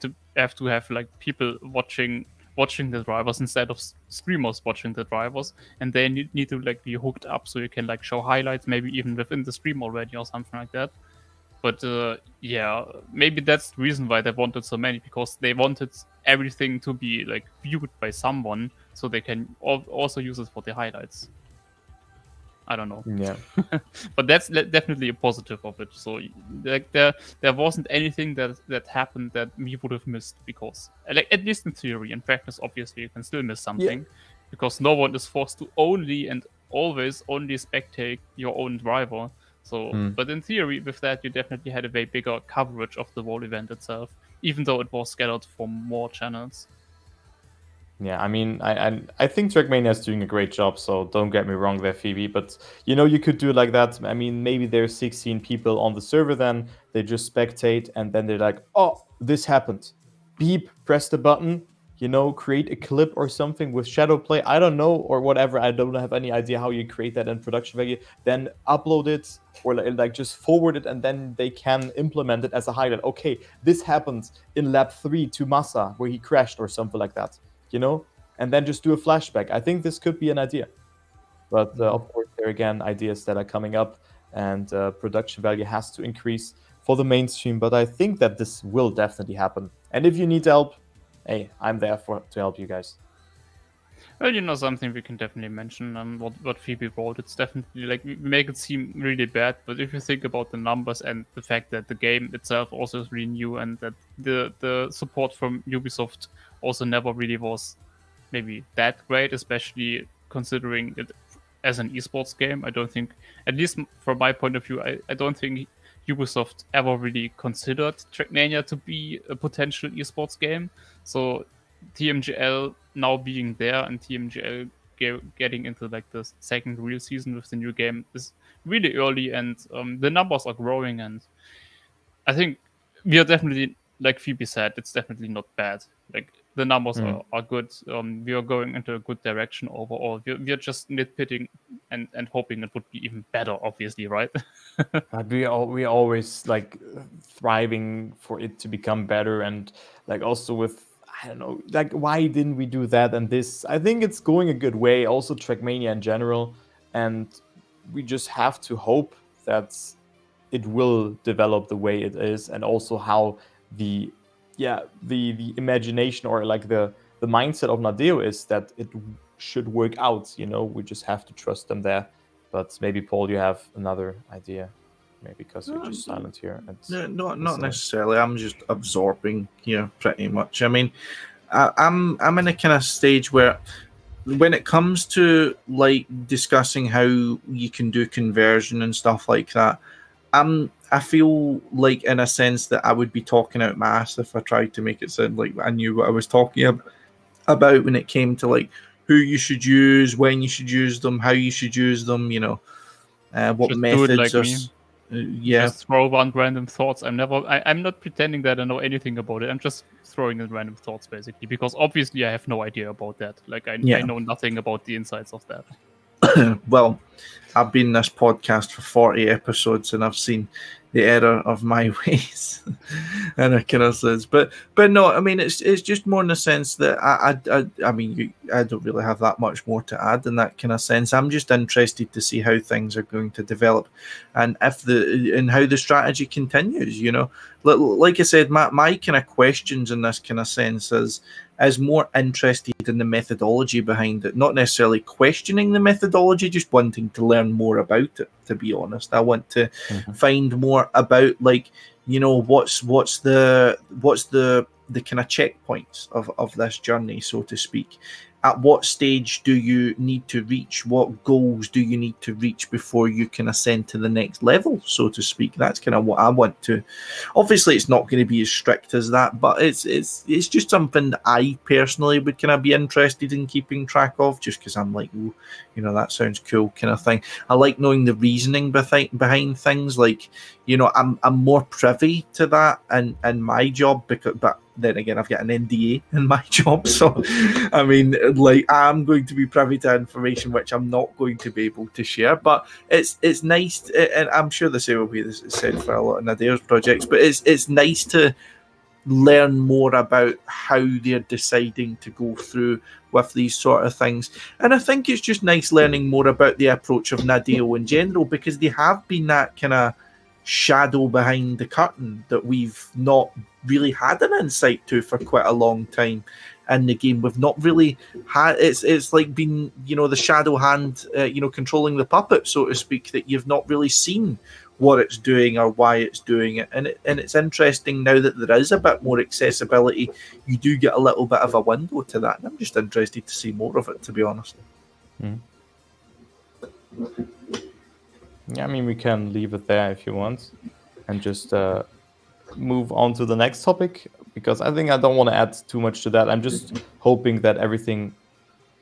to have like people watching the drivers instead of streamers watching the drivers, and they need to like be hooked up so you can like show highlights, maybe even within the stream already or something like that. But yeah, maybe that's the reason why they wanted so many, because they wanted everything to be like viewed by someone, so they can also use it for the highlights. I don't know. Yeah. But that's definitely a positive of it. So like there wasn't anything that happened that we would have missed, because like, at least in theory. In practice, obviously you can still miss something, because no one is forced to only and always only spectate your own driver. So, but in theory, with that, you definitely had a way bigger coverage of the whole event itself, even though it was scattered from more channels. Yeah, I mean, I think Trackmania is doing a great job, so don't get me wrong there, Phoebe. But, you know, you could do it like that. I mean, maybe there's 16 people on the server then, they just spectate, and then they're like, oh, this happened. Beep, press the button, you know, create a clip or something with shadow play, I don't know, or whatever. I don't have any idea how you create that in production value. Then upload it, or like just forward it, and then they can implement it as a highlight. Okay, this happened in lap 3 to Massa, where he crashed or something like that, you know, and then just do a flashback. I think this could be an idea. But of course, there are again ideas that are coming up, and production value has to increase for the mainstream. But I think that this will definitely happen. And if you need help, hey, I'm there to help you guys. Well, you know, something we can definitely mention, what Phoebe wrote, it's definitely like, we make it seem really bad, but if you think about the numbers and the fact that the game itself also is really new, and that the support from Ubisoft also never really was maybe that great, especially considering it as an esports game. I don't think, at least from my point of view, I don't think Ubisoft ever really considered Trackmania to be a potential esports game. So TMGL now being there, and TMGL getting into like the second real season with the new game is really early, and the numbers are growing, and I think we are definitely, like Phoebe said, it's definitely not bad. Like the numbers are good. We are going into a good direction overall. We are just nitpicking and hoping it would be even better, obviously, right? But we always like thriving for it to become better, and like also with, I don't know, like why didn't we do that and this? I think it's going a good way. Also Trackmania in general, and we just have to hope that it will develop the way it is, and also how the imagination or like the mindset of Nadeo is that it should work out. You know, we just have to trust them there. But maybe Paul, you have another idea, maybe because you're just silent here. No, not necessarily. I'm just absorbing here pretty much. I mean, I'm in a kind of stage where, when it comes to like discussing how you can do conversion and stuff like that, I feel like in a sense that I would be talking out my ass if I tried to make it sound like I knew what I was talking about when it came to like who you should use, when you should use them, how you should use them, you know, what just methods do it like me. Just throw one random thoughts. I'm not pretending that I know anything about it. I'm just throwing in random thoughts basically, because obviously I have no idea about that. Like I know nothing about the insides of that. Well, I've been in this podcast for 40 episodes and I've seen the error of my ways. And I kind of says, but no, I mean, it's just more in the sense that I mean, I don't really have that much more to add in that kind of sense. I'm just interested to see how things are going to develop, and how the strategy continues, you know. Like I said, my kind of questions in this kind of sense is more interested in the methodology behind it, not necessarily questioning the methodology, just wanting to learn more about it, to be honest. I want to find more about, like, you know, what's the kind of checkpoints of this journey, so to speak. At what stage do you need to reach? What goals do you need to reach before you can ascend to the next level, so to speak? That's kind of what I want to. Obviously, it's not going to be as strict as that, but it's just something that I personally would kind of be interested in keeping track of, just because I'm like, ooh, you know, that sounds cool, kind of thing. I like knowing the reasoning behind things. Like, you know, I'm more privy to that in my job, but then again, I've got an NDA in my job, so I mean, like, I'm going to be privy to information which I'm not going to be able to share. But it's nice, and I'm sure the same will be said for a lot of Nadeo's projects. But it's nice to learn more about how they're deciding to go through with these sort of things. And I think it's just nice learning more about the approach of Nadeo in general, because they have been that kind of shadow behind the curtain that we've not really had an insight to for quite a long time in the game. We've not really had, it's like been, you know, the shadow hand, you know, controlling the puppet, so to speak, that you've not really seen what it's doing or why it's doing it. And it's interesting now that there is a bit more accessibility, you do get a little bit of a window to that, and I'm just interested to see more of it, to be honest. Yeah, I mean, we can leave it there if you want, and just move on to the next topic, because I think I don't want to add too much to that. I'm just hoping that everything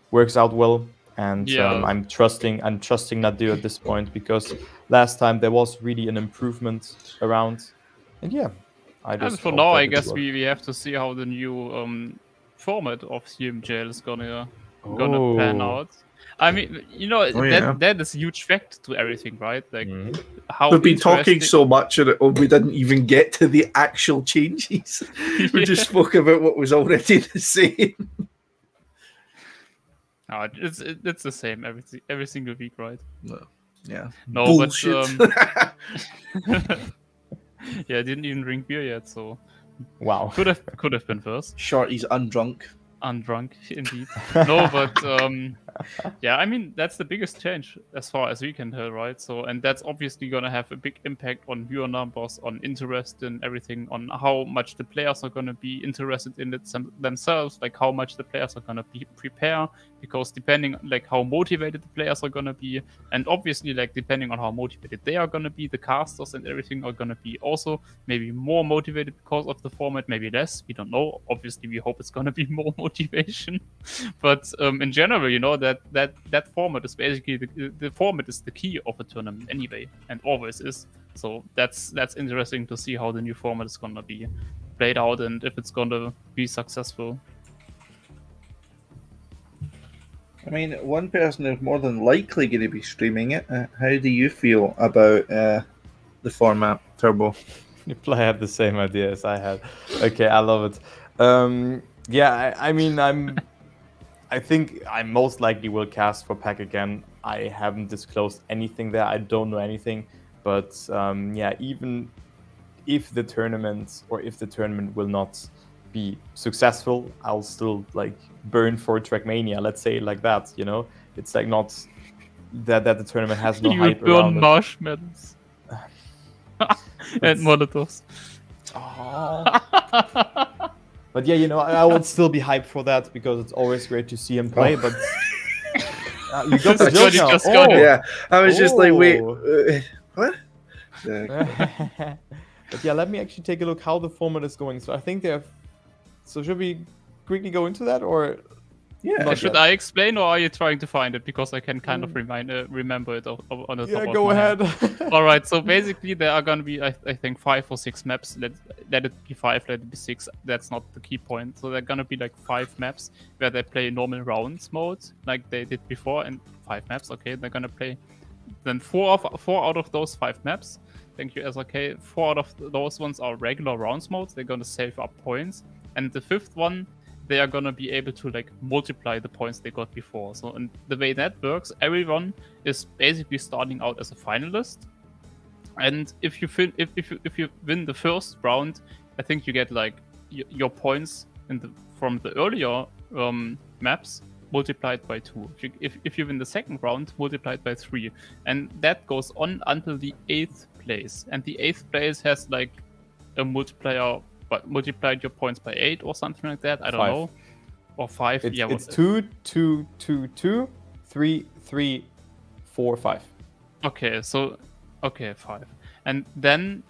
works out well, and I'm trusting Nadeo at this point, because last time there was really an improvement around, and and for now, I guess we have to see how the new format of TMGL is gonna pan out. I mean, you know, that is a huge fact to everything, right? Like, how we've been talking so much and we didn't even get to the actual changes. We just spoke about what was already the same. No, it's the same every single week, right? No. Yeah. No, bullshit. But yeah, I didn't even drink beer yet, so wow, could have been first. Shorty's undrunk, indeed. No, but yeah, I mean, that's the biggest change as far as we can tell, right? So, and that's obviously going to have a big impact on viewer numbers, on interest and everything, on how much the players are going to be interested in it themselves, like how much the players are going to be prepare, because depending like how motivated the players are going to be, and obviously like depending on how motivated they are going to be, the casters and everything are going to be also maybe more motivated because of the format, maybe less, we don't know. Obviously we hope it's going to be more motivation, but in general, you know, that format is basically the format is the key of a tournament anyway, and always is. So that's interesting to see how the new format is gonna be played out and if it's gonna be successful. I mean, one person is more than likely going to be streaming it. How do you feel about the format, Turbo? I have the same idea as I had. Okay, I love it. Yeah, I mean, I think I most likely will cast for Pack again. I haven't disclosed anything there. I don't know anything. But yeah, even if the tournament will not be successful, I'll still like burn for Trackmania. Let's say it like that. You know, it's like not that the tournament has no hype around it. You burn marshmallows and Molotovs. But yeah, you know, I would still be hyped for that because it's always great to see him play. But you got the joke now. Oh, yeah, I was just like, wait, what? But yeah, let me actually take a look how the format is going. So I think they have. So should we quickly go into that, or yeah? Should I explain, or are you trying to find it because I can kind of remember it on the top of go my ahead. Head. All right. So basically, there are gonna be I think 5 or 6 maps. Let it be 5. Let it be 6. That's not the key point. So they're gonna be like 5 maps where they play normal rounds mode like they did before, and 5 maps. Okay, they're gonna play. Then 4 out of those 5 maps. Thank you, SRK. 4 out of those ones are regular rounds modes. They're gonna save up points. And the 5th one, they are gonna be able to like multiply the points they got before. So, and the way that works, everyone is basically starting out as a finalist. And if you win the first round, I think you get like your points from the earlier maps multiplied by 2. If you win the second round, multiplied by 3, and that goes on until the 8th place. And the 8th place has like a multiplier. But multiplied your points by 8 or something like that. I don't know. Or 5. It's 2, 2, 2, 2, 3, 3, 4, 5. Okay, so 5. And then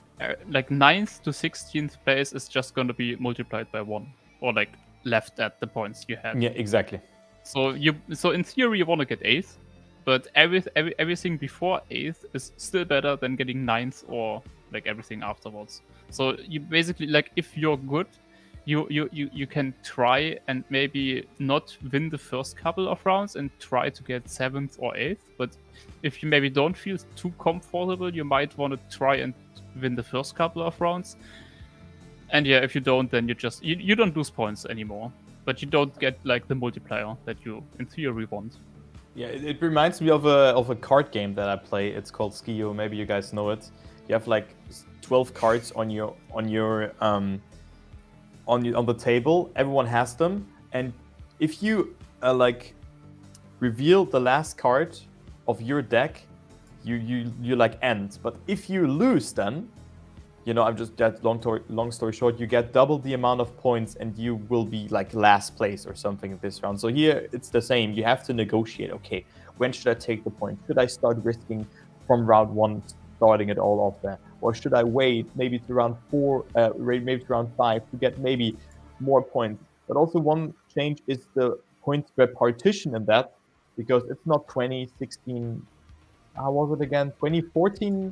like 9th to 16th place is just going to be multiplied by 1, or like left at the points you had. Yeah, exactly. So in theory you want to get 8th, but everything before 8th is still better than getting 9th or like everything afterwards. So you basically, like, if you're good, you can try and maybe not win the first couple of rounds and try to get 7th or 8th. But if you maybe don't feel too comfortable, you might want to try and win the first couple of rounds. And yeah, if you don't, then you don't lose points anymore. But you don't get like the multiplier that you in theory want. Yeah, it reminds me of a card game that I play. It's called Skio. Maybe you guys know it. You have like 12 cards on the table. Everyone has them, and if you like reveal the last card of your deck, you like end. But if you lose, then you know, I'm just that long story short, you get double the amount of points, and you will be like last place or something this round. So here it's the same. You have to negotiate. Okay, when should I take the point? Should I start risking from round 1? Starting it all off there, or should I wait maybe to round 4, maybe to round 5 to get maybe more points? But also one change is the points per partition in that, because it's not 2016. How was it again? 2014,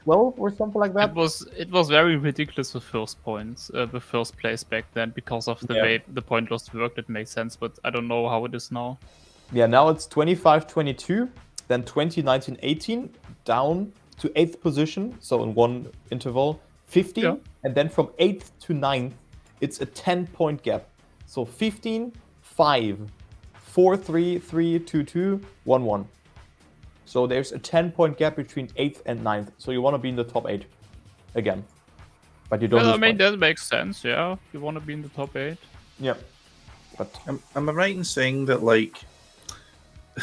12 or something like that. It was very ridiculous with first points, the first place back then, because of the way the point loss worked. It makes sense, but I don't know how it is now. Yeah, now it's 25-22, then 20-19-18 down to 8th position, so in one interval, 15, and then from 8th to 9th, it's a 10-point gap. So 15, 5, 4, 3, 3, 2, 2, 1, 1. So there's a 10-point gap between 8th and 9th. So you want to be in the top 8 again. But you don't lose points. That makes sense, yeah. You want to be in the top 8. Yeah. But am I right in saying that, like,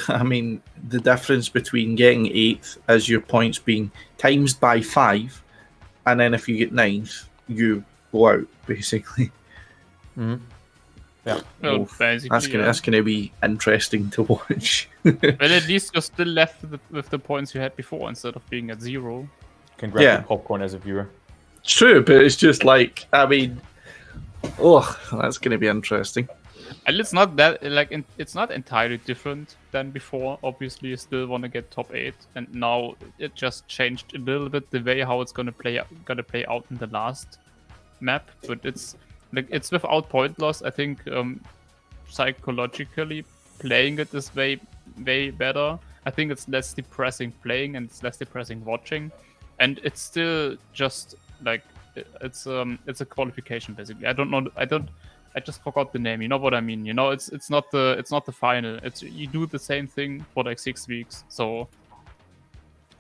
I mean, the difference between getting 8th as your points being times by 5, and then if you get 9th, you go out, basically. Mm-hmm. Yeah. Well, that's gonna be interesting to watch. Well, at least you're still left with the points you had before instead of being at 0. You can grab your popcorn as a viewer. It's true, but it's just like, I mean, that's gonna be interesting. And it's not that like it's not entirely different than before. Obviously, you still want to get top 8, and now it just changed a little bit the way how it's gonna play out in the last map. But it's like it's without point loss. I think psychologically playing it is way better. I think it's less depressing playing and it's less depressing watching, and it's still just like it's a qualification basically. I just forgot the name. You know what I mean? You know, it's not the final. It's you do the same thing for like 6 weeks. So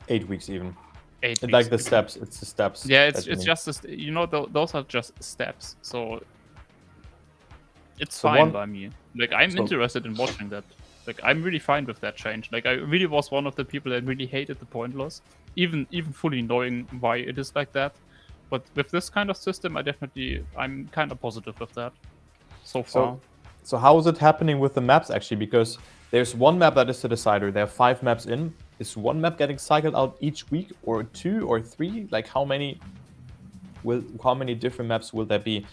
8 weeks even. 8 weeks. Like the steps. It's the steps. Yeah, it's just you know those are just steps. So it's fine by me. Like I'm interested in watching that. Like I'm really fine with that change. Like I really was one of the people that really hated the point loss, even fully knowing why it is like that. But with this kind of system, I'm kind of positive with that so far. So how is it happening with the maps actually? Because there's one map that is the decider. There are 5 maps in. Is one map getting cycled out each week, or 2 or 3? Like how many different maps will there be?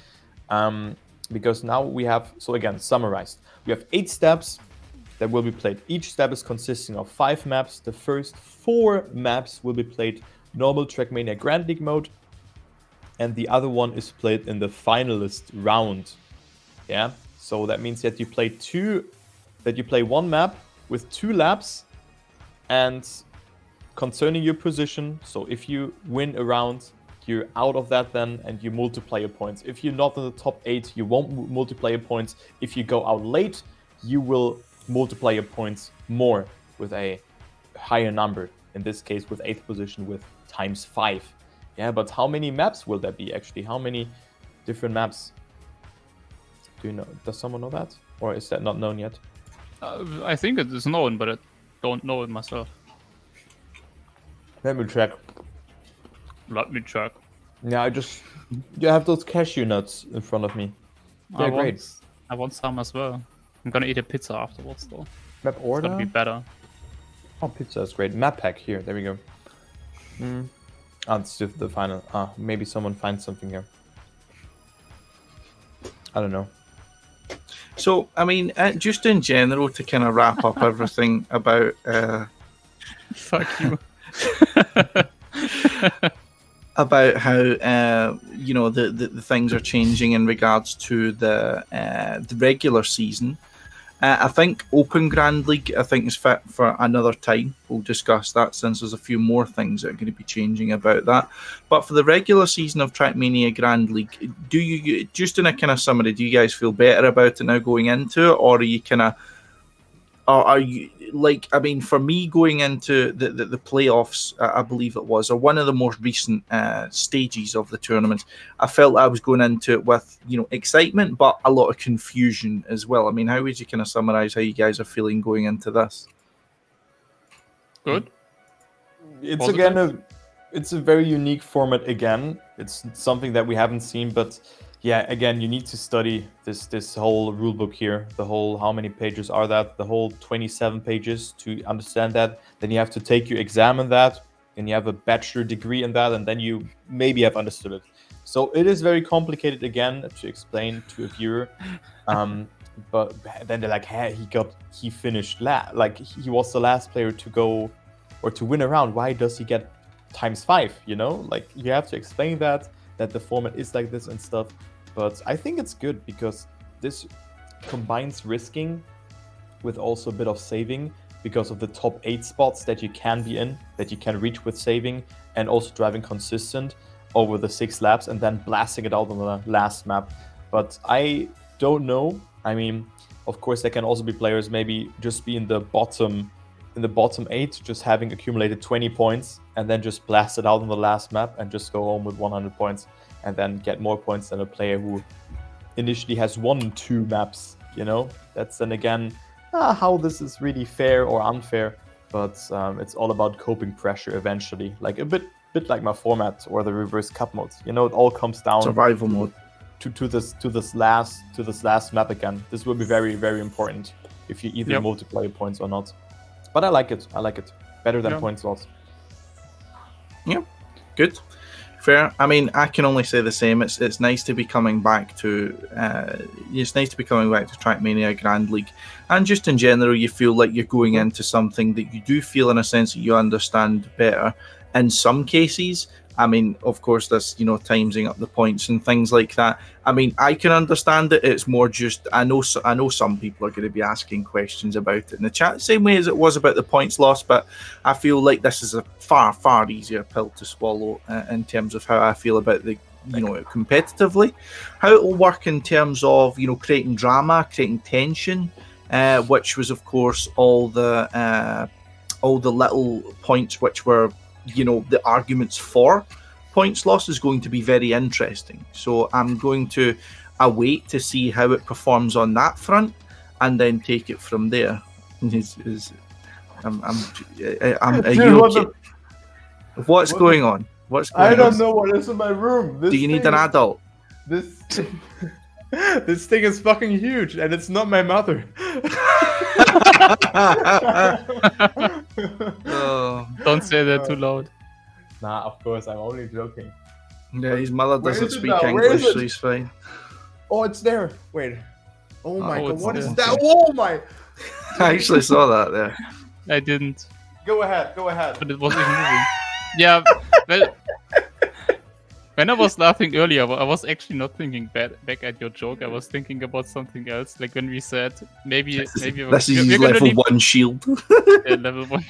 Because now we have, so again, summarized. We have 8 steps that will be played. Each step is consisting of 5 maps. The first 4 maps will be played normal Trackmania Grandleague mode, and the other one is played in the finalist round. Yeah, so that means that you play one map with 2 laps, and concerning your position, so if you win a round, you're out of that then, and you multiply your points. If you're not in the top 8, you won't multiply your points. If you go out late, you will multiply your points more with a higher number. In this case, with 8th position with ×5. Yeah, but how many maps will there be actually? How many different maps? Do you know? Does someone know that? Or is that not known yet? I think it is known, but I don't know it myself. Let me check. Let me check. Yeah, you have those cashew nuts in front of me. They're great. I want some as well. I'm gonna eat a pizza afterwards though. Map order? It's gonna be better. Oh, pizza is great. Map pack here. There we go. Oh, it's just the final. Maybe someone finds something here. I don't know. So, I mean, just in general, to kind of wrap up everything about... Fuck you. about how, you know, the things are changing in regards to the regular season. I think Open Grand League, I think, is fit for another time. We'll discuss that since there's a few more things that are going to be changing about that. But for the regular season of Trackmania Grand League, do you, just in a kind of summary, do you guys feel better about it now going into it? Or are you kind of, or are you, like, I mean, for me going into the playoffs, I believe it was, or one of the most recent stages of the tournament, I felt I was going into it with, you know, excitement, but a lot of confusion as well. I mean, how would you kind of summarize how you guys are feeling going into this? Good. It's Positive? again it's a very unique format again. It's something that we haven't seen, but yeah, again, you need to study this whole rule book here, the whole, how many pages are that? The whole 27 pages to understand that. Then you have to take your exam in that, and you have a bachelor degree in that, and then you maybe have understood it. So it is very complicated again to explain to a viewer. But then they're like, hey, he finished like he was the last player to go or to win a round. Why does he get ×5? You know, like you have to explain that the format is like this and stuff. But I think it's good because this combines risking with also a bit of saving because of the top 8 spots that you can be in, that you can reach with saving, and also driving consistent over the 6 laps and then blasting it out on the last map. But I don't know. I mean, of course, there can also be players maybe just be in the bottom 8, just having accumulated 20 points and then just blast it out on the last map and just go home with 100 points and then get more points than a player who initially has 1 and 2 maps, you know? That's then again how this is really fair or unfair, but it's all about coping pressure eventually, like a bit like my format or the reverse cup modes. You know, it all comes down survival mode to this last map again. This will be very, very important if you either multiply your points or not. But I like it. Better than point slots. Yeah, good. Fair. I mean, I can only say the same. It's nice to be coming back to Trackmania Grandleague, and just in general, you feel like you're going into something that you do feel, in a sense, that you understand better. In some cases, I mean, of course, this, timesing up the points and things like that. I mean, I can understand it. It's more just, I know some people are going to be asking questions about it in the chat, same way as it was about the points lost, but I feel like this is a far, far easier pill to swallow in terms of how I feel about the, competitively. How it will work in terms of, creating drama, creating tension, which was, of course, all the little points which were, the arguments for points lost is going to be very interesting. So I'm going to await to see how it performs on that front, and then take it from there. Are you okay? What's going on? I don't know what is in my room. Do you need an adult? This thing is fucking huge, and it's not my mother. Don't say that too loud. Nah, of course, I'm only joking. Yeah, his mother doesn't speak English, so he's fine. Oh, it's there. Wait. Oh my god, what is there. that? Oh my! I actually saw that there. I didn't. Go ahead. But it wasn't moving. Yeah, well, when I was laughing earlier, I was actually not thinking back at your joke. I was thinking about something else. Like when we said maybe this is level 1 shield. Yeah, level 1.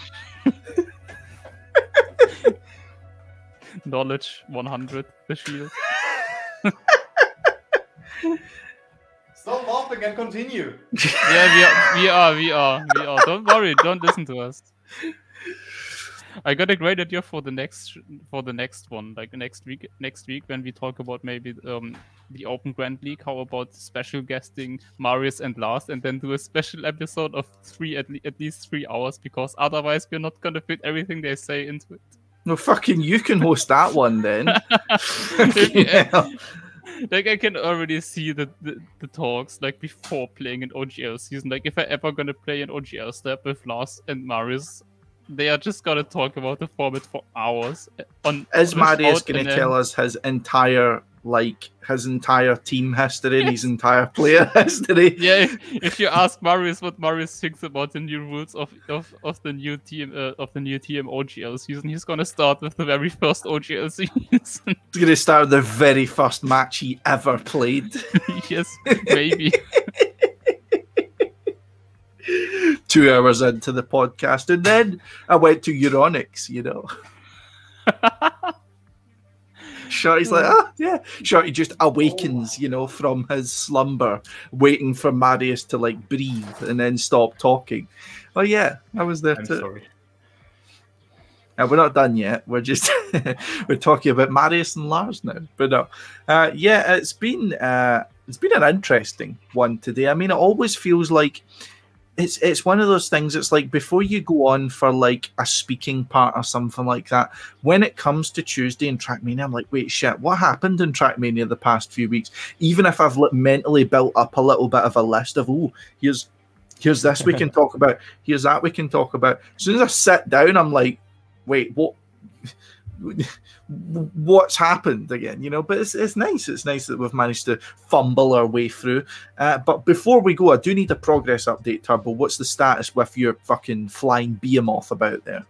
Knowledge 100, the shield. Stop laughing and continue. Yeah, we are. Don't worry, don't listen to us. I got a great idea for the next one, like next week when we talk about maybe the Open Grand League. How about special guesting Marius and Lars, and then do a special episode of at least 3 hours, because otherwise we're not gonna fit everything they say into it. No, fucking you can host that one then. Like I can already see the talks like before playing an OGL season. Like if I ever gonna play an OGL step with Lars and Marius, they are just gonna talk about the format for hours. Is Marius gonna tell us his entire team history and his entire player history? Yeah, if you ask Marius what Marius thinks about the new rules of the new TM OGL season, he's gonna start with the very first OGL season. He's gonna start with the very first match he ever played. Yes, maybe. 2 hours into the podcast, and then I went to Euronics, Shorty's like, yeah. Shorty just awakens, from his slumber, waiting for Marius to breathe and then stop talking. Oh yeah, I was there too. Sorry. Now, we're not done yet. We're just we're talking about Marius and Lars now. But no, yeah, it's been an interesting one today. I mean, it always feels like it's one of those things. It's like before you go on for a speaking part or something like that, when it comes to Tuesday in Trackmania, I'm like, wait, shit, what happened in Trackmania the past few weeks? Even if I've mentally built up a little bit of a list of, here's this we can talk about, here's that we can talk about. As soon as I sit down, I'm like, wait, what's happened again? But it's nice. It's nice that we've managed to fumble our way through. But before we go, I do need a progress update, Turbo. What's the status with your fucking flying behemoth about there?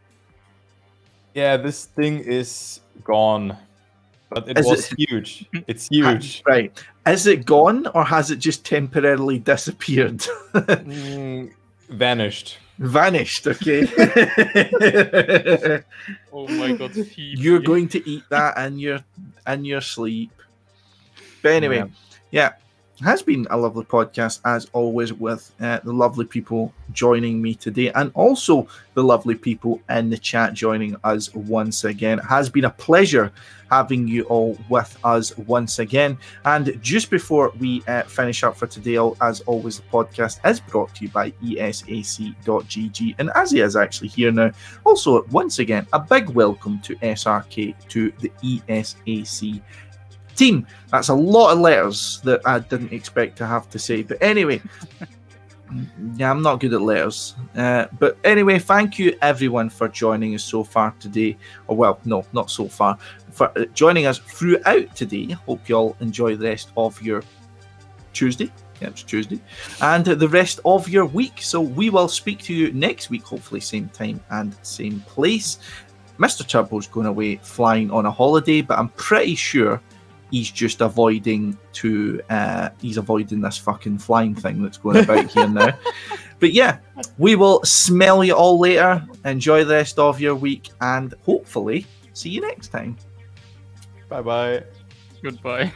Yeah, this thing is gone. But it was huge. It's huge. Right. Is it gone, or has it just temporarily disappeared? Vanished, okay. Oh my god, you're going to eat that in your sleep. But anyway, yeah, it has been a lovely podcast as always, with the lovely people joining me today, and also the lovely people in the chat joining us once again. It has been a pleasure having you all with us once again. And just before we finish up for today, as always, the podcast is brought to you by esac.gg. And as he is actually here now, also, once again, a big welcome to SRK, to the ESAC team. That's a lot of letters that I didn't expect to have to say. But anyway, yeah, I'm not good at letters. But anyway, thank you everyone for joining us so far today. Or well, no, not so far. for joining us throughout today. Hope you all enjoy the rest of your Tuesday. Yeah, it's Tuesday. And the rest of your week. So we will speak to you next week, hopefully same time and same place. Mr. Turbo's going away flying on a holiday, but I'm pretty sure he's just avoiding this fucking flying thing that's going about here now. But yeah, we will smell you all later. Enjoy the rest of your week and hopefully see you next time. Bye-bye. Goodbye.